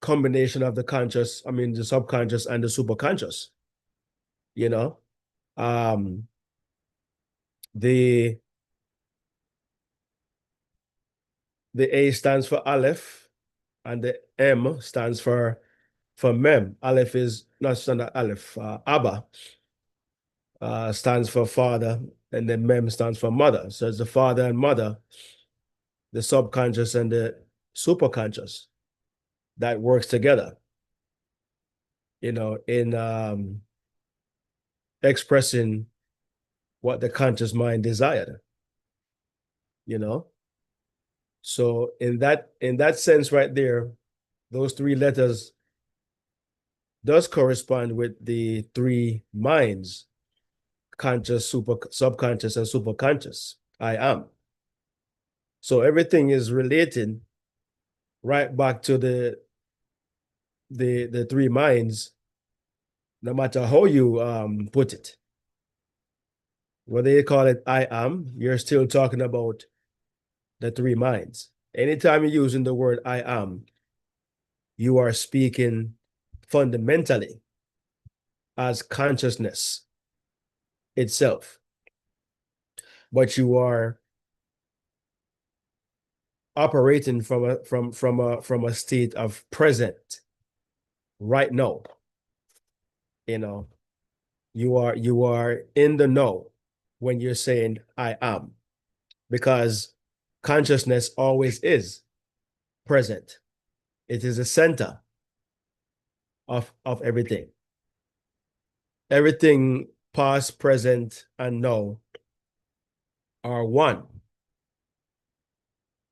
combination of the conscious, the subconscious and the superconscious. The A stands for Aleph, and the M stands for Mem. Aleph is not standard Aleph. Abba stands for father, and then Mem stands for mother. So it's the father and mother, the subconscious and the superconscious, that works together, in expressing what the conscious mind desired, So in that sense right there, those three letters does correspond with the three minds: conscious, subconscious, and superconscious. I am. So everything is related right back to the three minds, no matter how you put it. Whether you call it I am, you're still talking about the three minds. Anytime you're using the word I am, you are speaking fundamentally as consciousness itself. But you are operating from a state of present right now. You are in the know when you're saying I am, because consciousness always is present. It is the center of everything. Everything past, present, and now are one.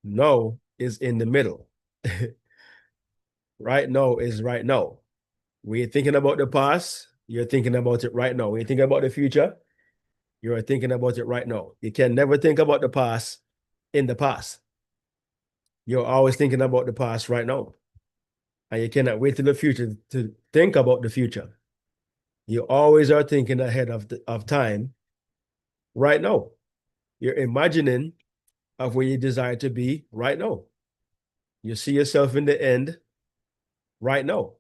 Now is in the middle. Right now is right now. When you're thinking about the past, you're thinking about it right now. When you're thinking about the future, you're thinking about it right now. You can never think about the past in the past. You're always thinking about the past right now. And you cannot wait till the future to think about the future. You always are thinking ahead of time right now. You're imagining of where you desire to be right now. You see yourself in the end right now.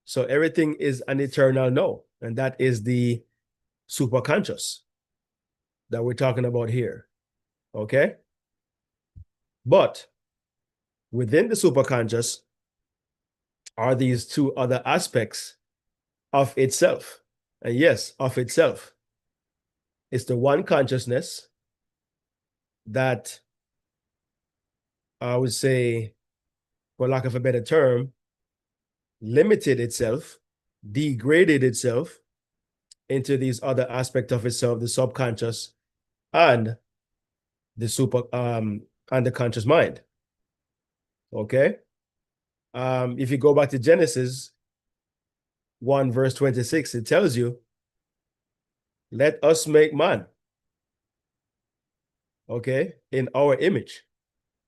So everything is an eternal now. And that is the superconscious that we're talking about here. Okay? But within the superconscious are these two other aspects of itself. And yes, of itself. It's the one consciousness that, I would say, for lack of a better term, limited itself, degraded itself into these other aspects of itself, the subconscious and the conscious mind. Okay? If you go back to Genesis 1 verse 26, it tells you, let us make man, okay, in our image,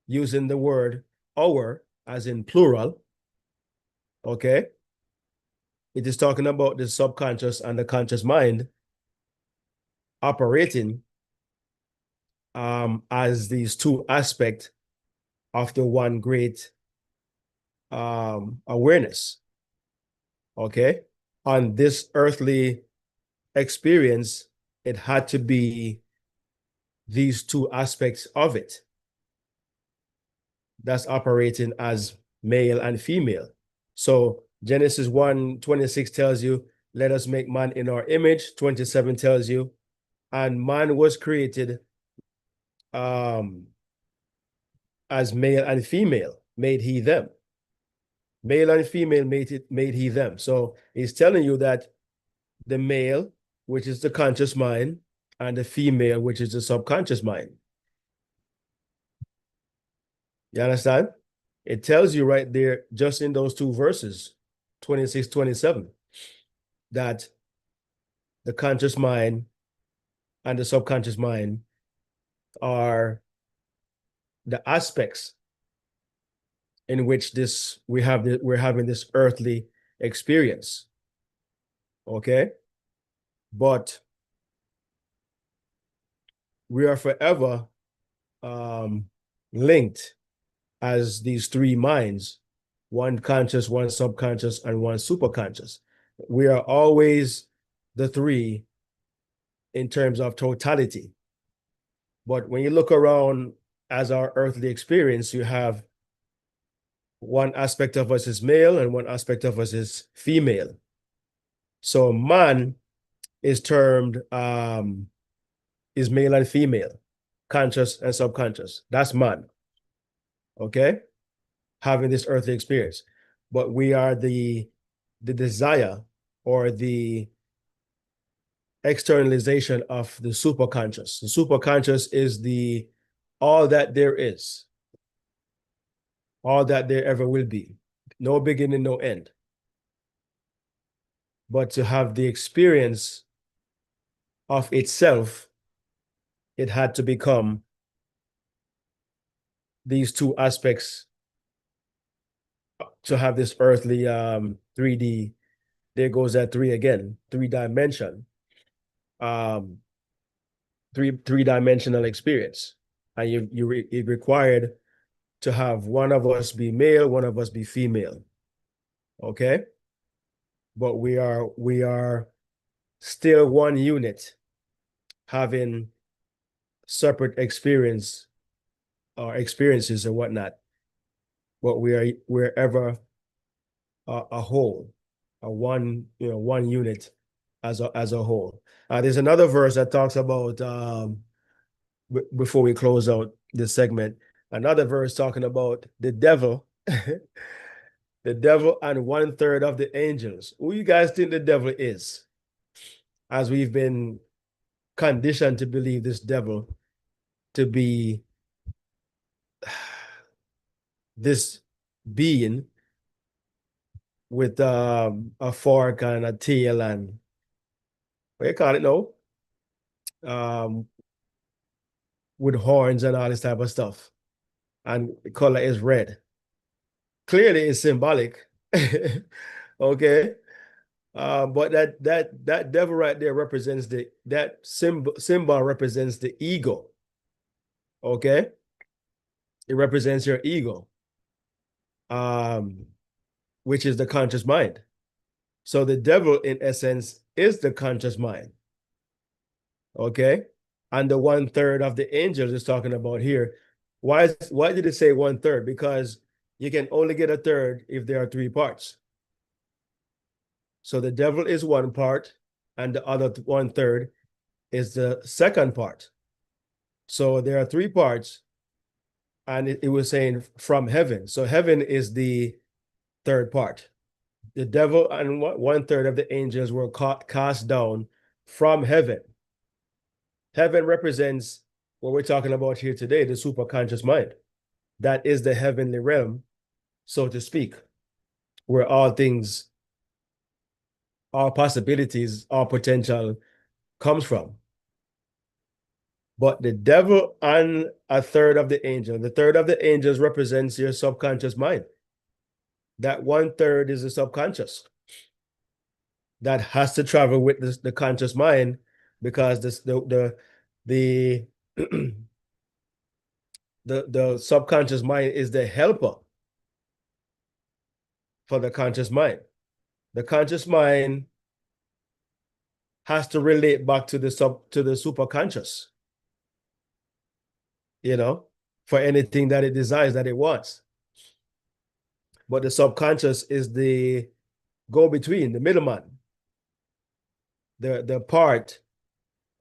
using the word our as in plural. Okay? It is talking about the subconscious and the conscious mind operating as these two aspects of the one great awareness. Okay? On this earthly experience, it had to be these two aspects of it that's operating as male and female. So Genesis 1:26 tells you, let us make man in our image. 27 tells you, and man was created as male and female, made he them. Male and female made he them. So he's telling you that the male, which is the conscious mind, and the female, which is the subconscious mind. You understand? It tells you right there, just in those two verses, 26, 27, that the conscious mind and the subconscious mind are the aspects in which we're having this earthly experience. Okay? But we are forever linked as these three minds, one conscious, one subconscious, and one superconscious. We are always the three in terms of totality. But when you look around as our earthly experience, you have one aspect of us is male and one aspect of us is female. So man is termed is male and female, conscious and subconscious. That's man. Okay? Having this earthly experience. But we are the desire or the externalization of the superconscious. The superconscious is the all that there is, all that there ever will be. No beginning, no end. But to have the experience of itself, it had to become these two aspects to have this earthly 3D. There goes that three again, three-dimension, three-dimensional experience. And it required to have one of us be male, one of us be female. Okay? But we are still one unit having separate experiences or whatnot. But we're ever a whole, one unit as a whole. There's another verse that talks about before we close out this segment, another verse talking about the devil, the devil and 1/3 of the angels. Who you guys think the devil is? As we've been conditioned to believe this devil to be this being with a fork and a tail and what you call it now? With horns and all this type of stuff. And the color is red. Clearly it's symbolic. Okay. But that devil right there represents that symbol represents the ego. Okay. It represents your ego. Which is the conscious mind. So the devil, in essence, is the conscious mind. Okay? And the 1/3 of the angels is talking about here. Why did it say 1/3? Because you can only get a third if there are three parts. So the devil is one part, and the other 1/3 is the second part. So there are three parts, and it was saying from heaven. So heaven is the third part. The devil and 1/3 of the angels were cast down from heaven. Heaven represents what we're talking about here today, the superconscious mind. That is the heavenly realm, so to speak, where all things, all possibilities, all potential comes from. But the devil and 1/3 of the angel, the third of the angels represents your subconscious mind. That 1/3 is the subconscious that has to travel with the conscious mind, because the the subconscious mind is the helper for the conscious mind. The conscious mind has to relate back to the superconscious, for anything that it desires, that it wants. But the subconscious is the go-between, the middleman, the part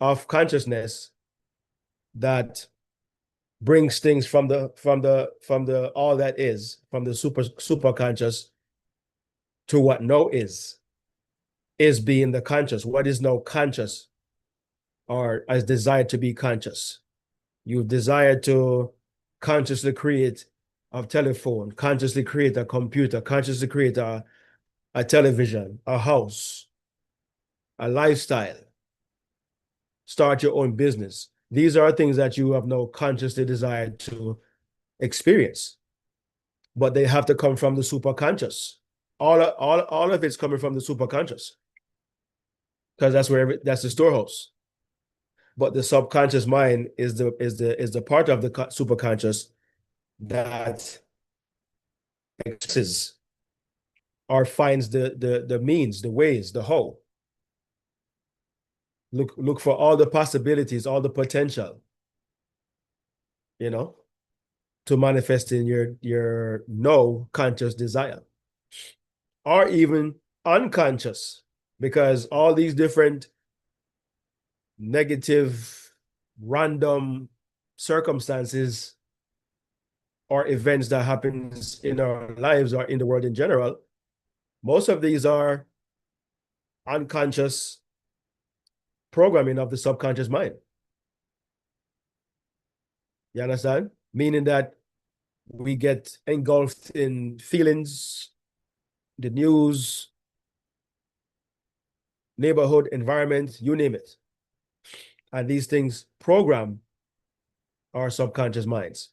of consciousness that brings things from the all that is, from the superconscious to what now is being the conscious. What is now conscious, or as desired to be conscious? You desire to consciously create a telephone, consciously create a computer, consciously create a television, a house, a lifestyle, start your own business. These are things that you have now consciously desired to experience, but they have to come from the superconscious. All of it's coming from the superconscious, because that's the storehouse. But the subconscious mind is the part of the superconscious that expresses or finds the means, the ways, the how Look for all the possibilities, all the potential, to manifest in your no conscious desire, or even unconscious, because all these different negative, random circumstances or events that happens in our lives or in the world in general, most of these are unconscious programming of the subconscious mind. You understand? Meaning that we get engulfed in feelings, the news, neighborhood, environment, you name it. And these things program our subconscious minds.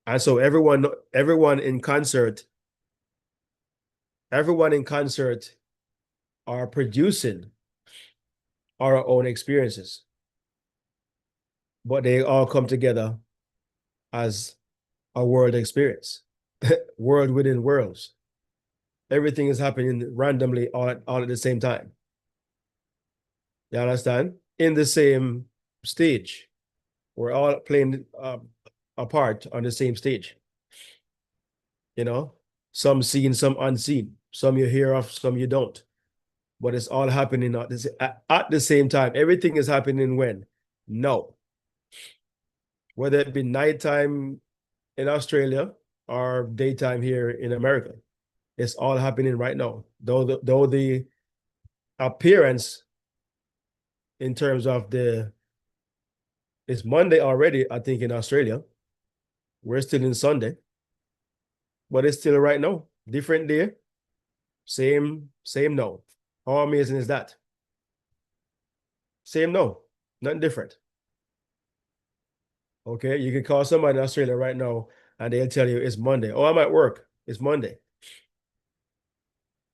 And so everyone in concert are producing our own experiences, but they all come together as a world experience, world within worlds. Everything is happening randomly all at the same time. You understand? In the same stage. We're all playing a part on the same stage. Some seen, some unseen. Some you hear of, some you don't. But it's all happening at the same time. Everything is happening when? No. Whether it be nighttime in Australia or daytime here in America. It's all happening right now. Though the appearance in terms of it's Monday already, I think, in Australia. We're still in Sunday, but it's still right now. Different day, same no. How amazing is that? Same no, nothing different. Okay, you can call somebody in Australia right now and they'll tell you it's Monday. Oh, I'm at work. It's Monday.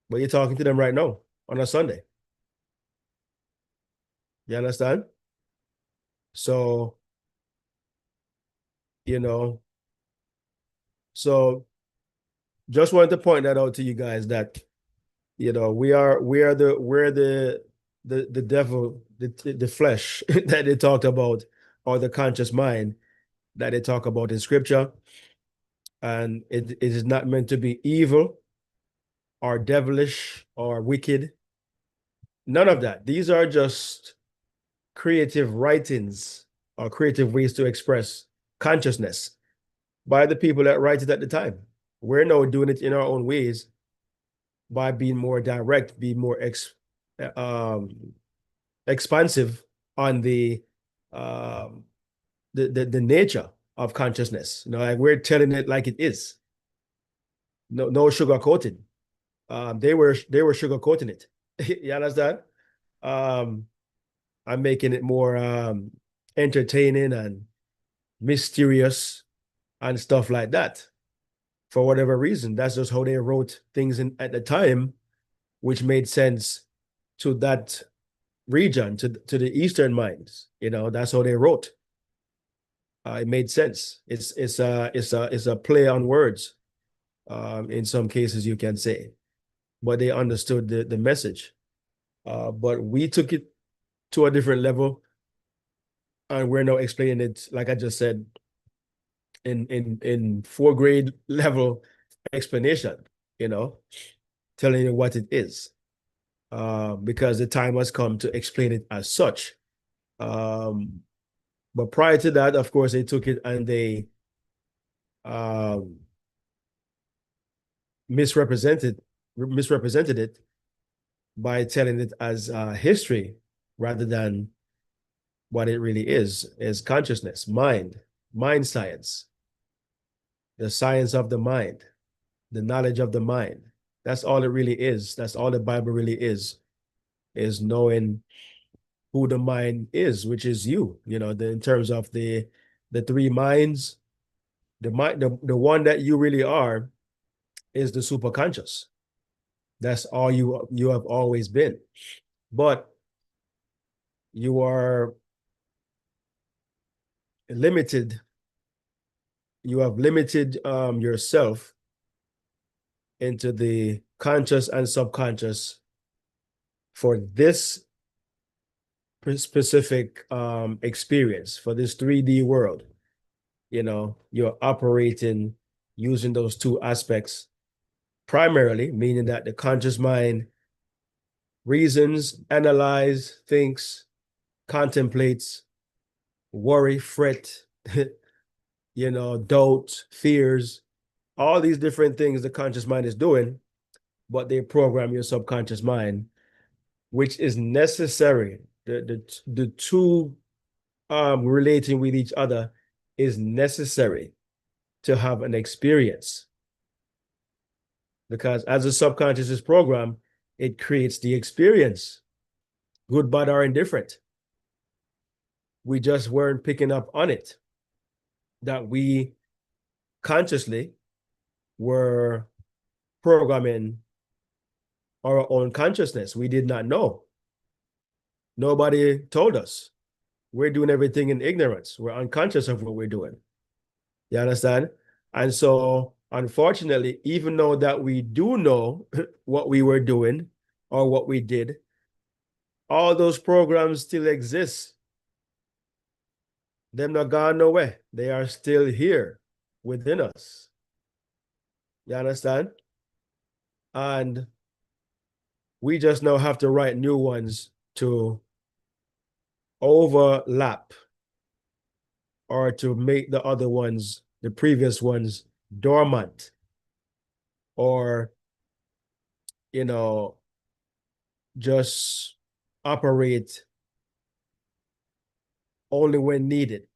But you're talking to them right now on a Sunday. You understand? So, so just wanted to point that out to you guys that, we're the devil, the flesh that they talked about, or the conscious mind that they talk about in scripture. And it is not meant to be evil or devilish or wicked. None of that. These are just creative writings or creative ways to express consciousness by the people that write it at the time. We're now doing it in our own ways by being more direct, be more expansive on the nature of consciousness. Like we're telling it like it is. No sugar coating. They were sugar coating it. You understand? I'm making it more entertaining and mysterious and stuff like that. For whatever reason, that's just how they wrote things at the time, which made sense to that region, to the Eastern minds. That's how they wrote. It made sense. It's a play on words. In some cases, you can say, but they understood the message. But we took it to a different level, and we're now explaining it, like I just said, in 4th grade level explanation, telling you what it is, because the time has come to explain it as such. But prior to that, of course, they took it and they misrepresented it by telling it as history rather than what it really is consciousness, mind science, the science of the mind, the knowledge of the mind. That's all it really is. That's all the Bible really is knowing who the mind is, which is you, in terms of the 3 minds. The one that you really are is the superconscious. That's all you have always been. But you are limited. You have limited yourself into the conscious and subconscious for this specific experience, for this 3D world. You're operating using those two aspects primarily, meaning that the conscious mind reasons, analyze, thinks, contemplates, worry, fret, doubt, fears, all these different things the conscious mind is doing, but they program your subconscious mind, which is necessary. The two relating with each other is necessary to have an experience. Because as the subconscious is programmed, it creates the experience, good, bad, or indifferent. We just weren't picking up on it, that we consciously were programming our own consciousness. We did not know. Nobody told us. We're doing everything in ignorance. We're unconscious of what we're doing. You understand? And so, unfortunately, even though that we do know what we were doing or what we did, all those programs still exist. They're not gone nowhere. They are still here within us. You understand? And we just now have to write new ones to overlap or to make the other ones, the previous ones, dormant, or just operate only when needed,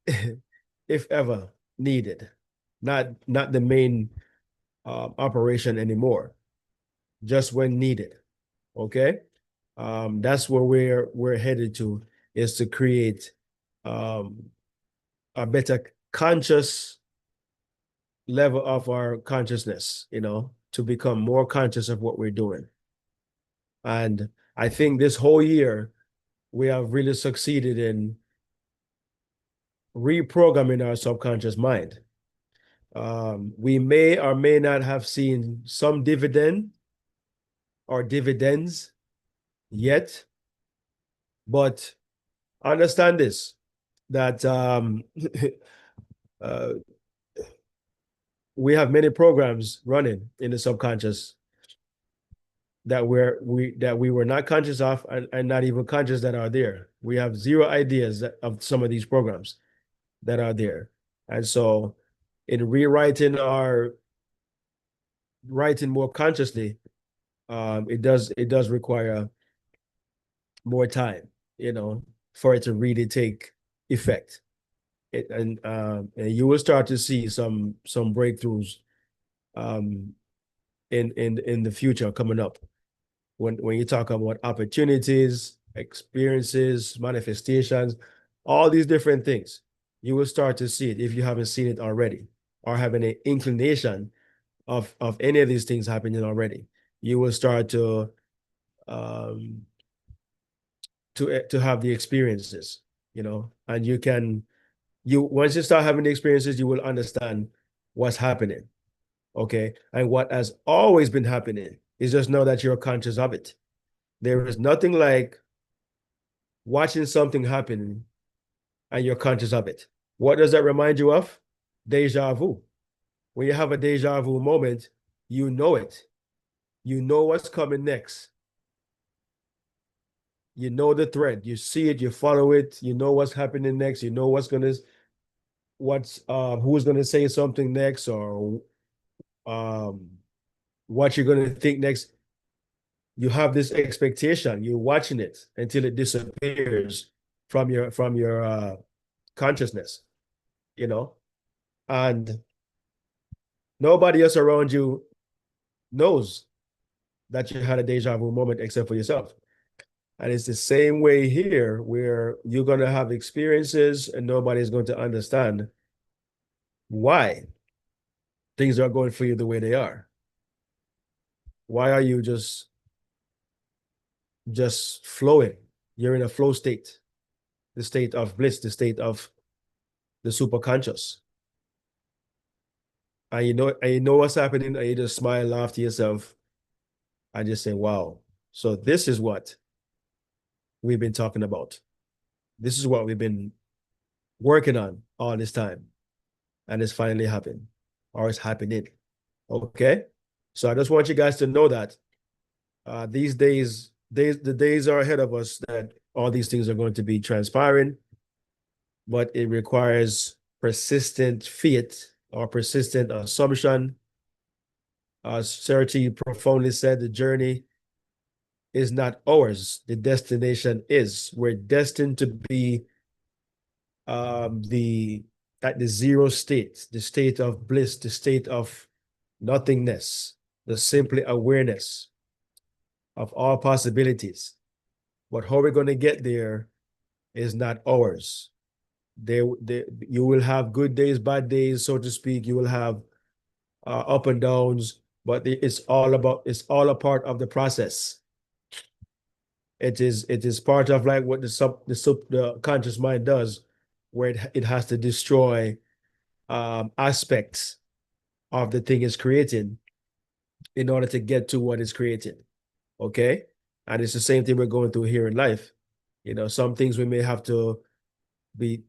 if ever needed, not the main operation anymore, just when needed. Okay, that's where we're headed to, is to create a better conscious level of our consciousness, to become more conscious of what we're doing. And I think this whole year we have really succeeded in reprogramming our subconscious mind. We may or may not have seen some dividend or dividends yet, but understand this, that we have many programs running in the subconscious that we were not conscious of, and not even conscious that are there. We have zero ideas of some of these programs that are there. And so in writing more consciously, it does require more time, for it to really take effect. And you will start to see some breakthroughs in the future coming up, when you talk about opportunities, experiences, manifestations, all these different things. You will start to see it if you haven't seen it already, or have any inclination of any of these things happening already. You will start to have the experiences, and once you start having the experiences, you will understand what's happening. Okay. And what has always been happening is just know that you're conscious of it. There is nothing like watching something happening and you're conscious of it. What does that remind you of? Deja vu. When you have a deja vu moment, you know it. You know what's coming next. You know the thread. You see it, you follow it, you know what's happening next, you know who's gonna say something next, or what you're gonna think next. You have this expectation. You're watching it until it disappears from your consciousness, and nobody else around you knows that you had a deja vu moment except for yourself. And it's the same way here, where you're going to have experiences and nobody's going to understand why things are going for you the way they are. Why are you just flowing? You're in a flow state, the state of bliss, the state of the superconscious. And you know what's happening, and you just smile, laugh to yourself, and just say, wow, so this is what we've been talking about. This is what we've been working on all this time, and it's finally happened, or it's happening. Okay, so I just want you guys to know that these the days are ahead of us that all these things are going to be transpiring, but it requires persistent faith or persistent assumption. As Serti profoundly said, the journey is not ours, the destination is. We're destined to be the at the zero state, the state of bliss, the state of nothingness, the simply awareness of all possibilities. But how we're going to get there is not ours. You will have good days, bad days, so to speak. You will have up and downs, but it's all a part of the process. It is part of like what the conscious mind does, where it has to destroy aspects of the thing it's creating in order to get to what it's creating. Okay, and it's the same thing we're going through here in life. You know, some things we may have to be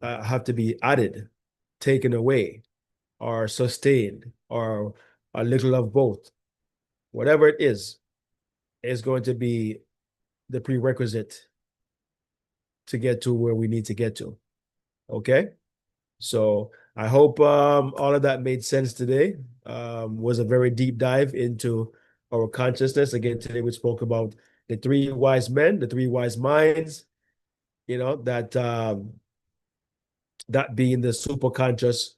added, taken away, or sustained, or a little of both. Whatever it is going to be the prerequisite to get to where we need to get to. Okay, so I hope all of that made sense today. Was a very deep dive into our consciousness. Again, today we spoke about the three wise men, the three wise minds, you know, that being the superconscious,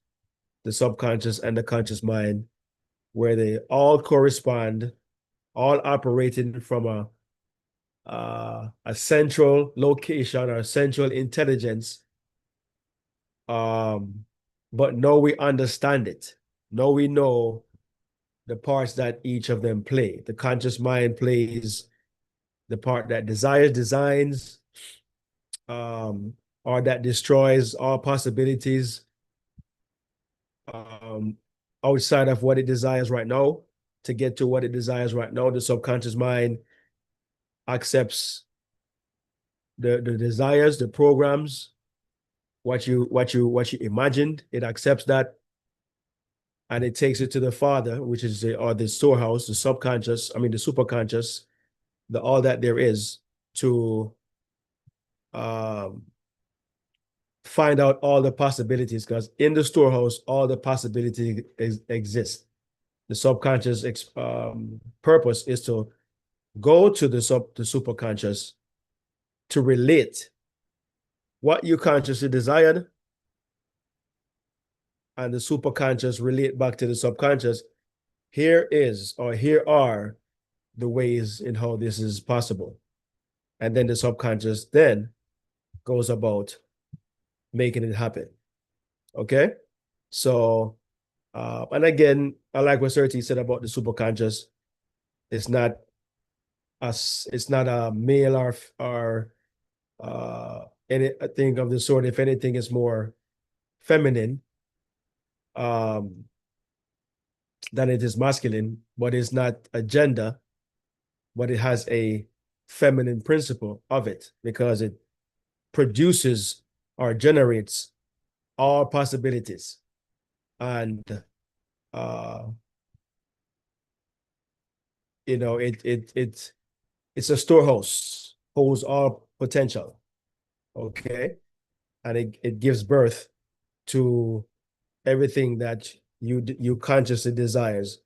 the subconscious, and the conscious mind, where they all correspond, all operating from a central location or central intelligence. But now we understand it. Now we know the parts that each of them play. The conscious mind plays the part that desires, designs, or that destroys all possibilities outside of what it desires right now. To get to what it desires right now, the subconscious mind accepts the desires, the programs, what you imagined. It accepts that, and it takes it to the Father, which is the storehouse, the subconscious, I mean the superconscious, the all that there is, to find out all the possibilities, because in the storehouse, all the possibilities exist. The subconscious purpose is to go to the superconscious to relate what you consciously desired, and the superconscious relate back to the subconscious. Here are the ways in how this is possible. And then the subconscious then goes about making it happen. Okay? So, and again, I like what Serti said about the superconscious. It's not a male or anything of the sort. If anything, it's more feminine than it is masculine, but it's not a gender, but it has a feminine principle of it, because it produces or generates all possibilities. And you know, it's a storehouse, holds all potential. Okay. And it gives birth to everything that you consciously desires.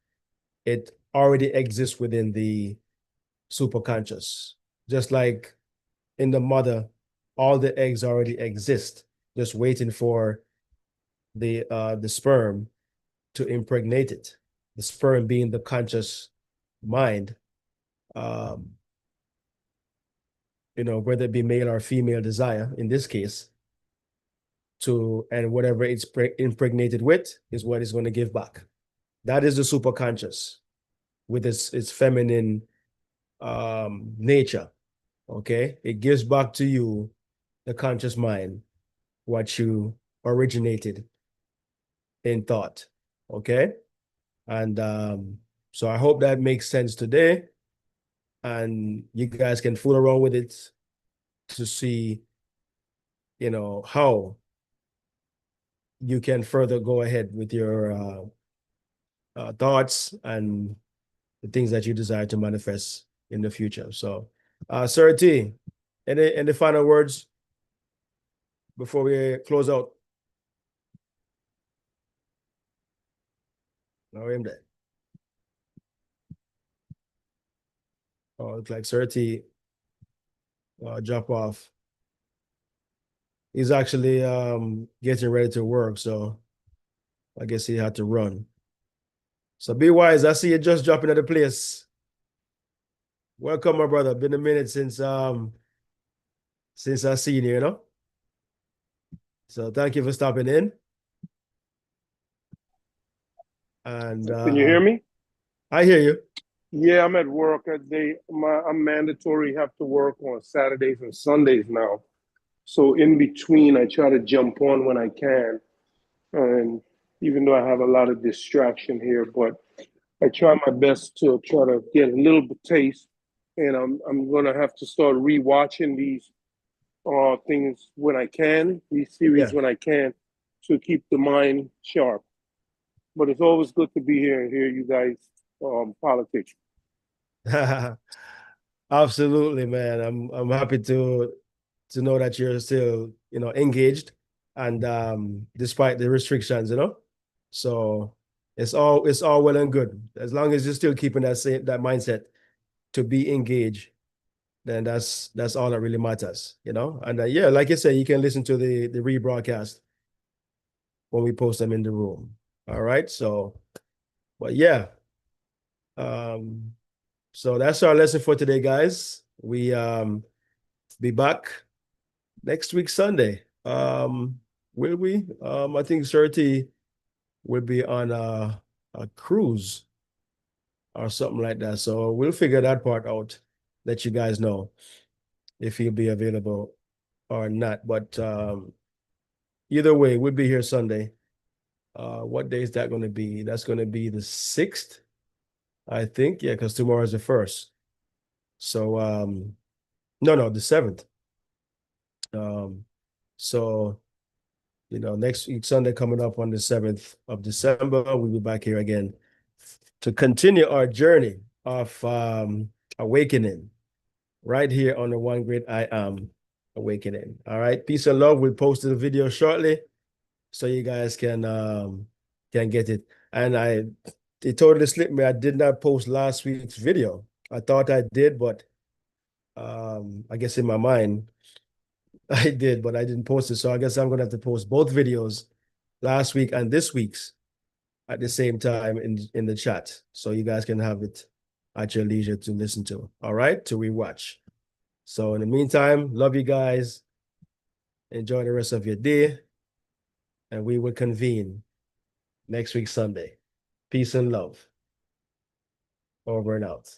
It already exists within the superconscious. Just like in the mother, all the eggs already exist, just waiting for the sperm to impregnate it. The sperm being the conscious mind, you know, whether it be male or female desire, in this case, and whatever it's impregnated with is what it's going to give back. That is the superconscious with its feminine nature. Okay, it gives back to you, the conscious mind, what you originated in thought. Okay, and so I hope that makes sense today, and you guys can fool around with it to see how you can further go ahead with your thoughts and the things that you desire to manifest in the future. So, Sir T, any final words before we close out? No, I'm there. Oh, it's like Sir T drop off. He's actually getting ready to work, so I guess he had to run. So be wise. I see you just dropping at the place. Welcome, my brother. Been a minute since I seen you, So thank you for stopping in. And Can you hear me? I hear you. Yeah, I'm at work. I'm mandatory have to work on Saturdays and Sundays now. So in between, I try to jump on when I can. And even though I have a lot of distraction here, but I try my best to try to get a little bit taste. And I'm gonna have to start rewatching these things when I can, these series Yeah. when I can, to keep the mind sharp. But it's always good to be here and hear you guys politics. Absolutely, man. I'm happy to know that you're still, engaged and despite the restrictions, So it's all well and good. As long as you're still keeping that mindset to be engaged, then that's all that really matters, And yeah, like you said, you can listen to the rebroadcast when we post them in the room. All right. So, but yeah. So that's our lesson for today, guys. We be back next week Sunday. Will we? I think Surti will be on a cruise or something like that. So we'll figure that part out. Let you guys know if he'll be available or not. But either way, we'll be here Sunday. What day is that going to be? That's going to be the 6th, I think. Yeah, because tomorrow is the 1st. So no, the 7th. So next week, Sunday coming up on the 7th of December, we'll be back here again to continue our journey of awakening right here on the One Great I Am Awakening. All right. Peace and love. We'll post the video shortly so you guys can get it. And it totally slipped me. I did not post last week's video. I thought I did, but I guess in my mind, I did, but I didn't post it. So I guess I'm gonna have to post both videos, last week and this week's, at the same time in the chat, so you guys can have it at your leisure to listen to. All right, to rewatch. So in the meantime, love you guys. Enjoy the rest of your day, and we will convene next week Sunday. Peace and love. Over and out.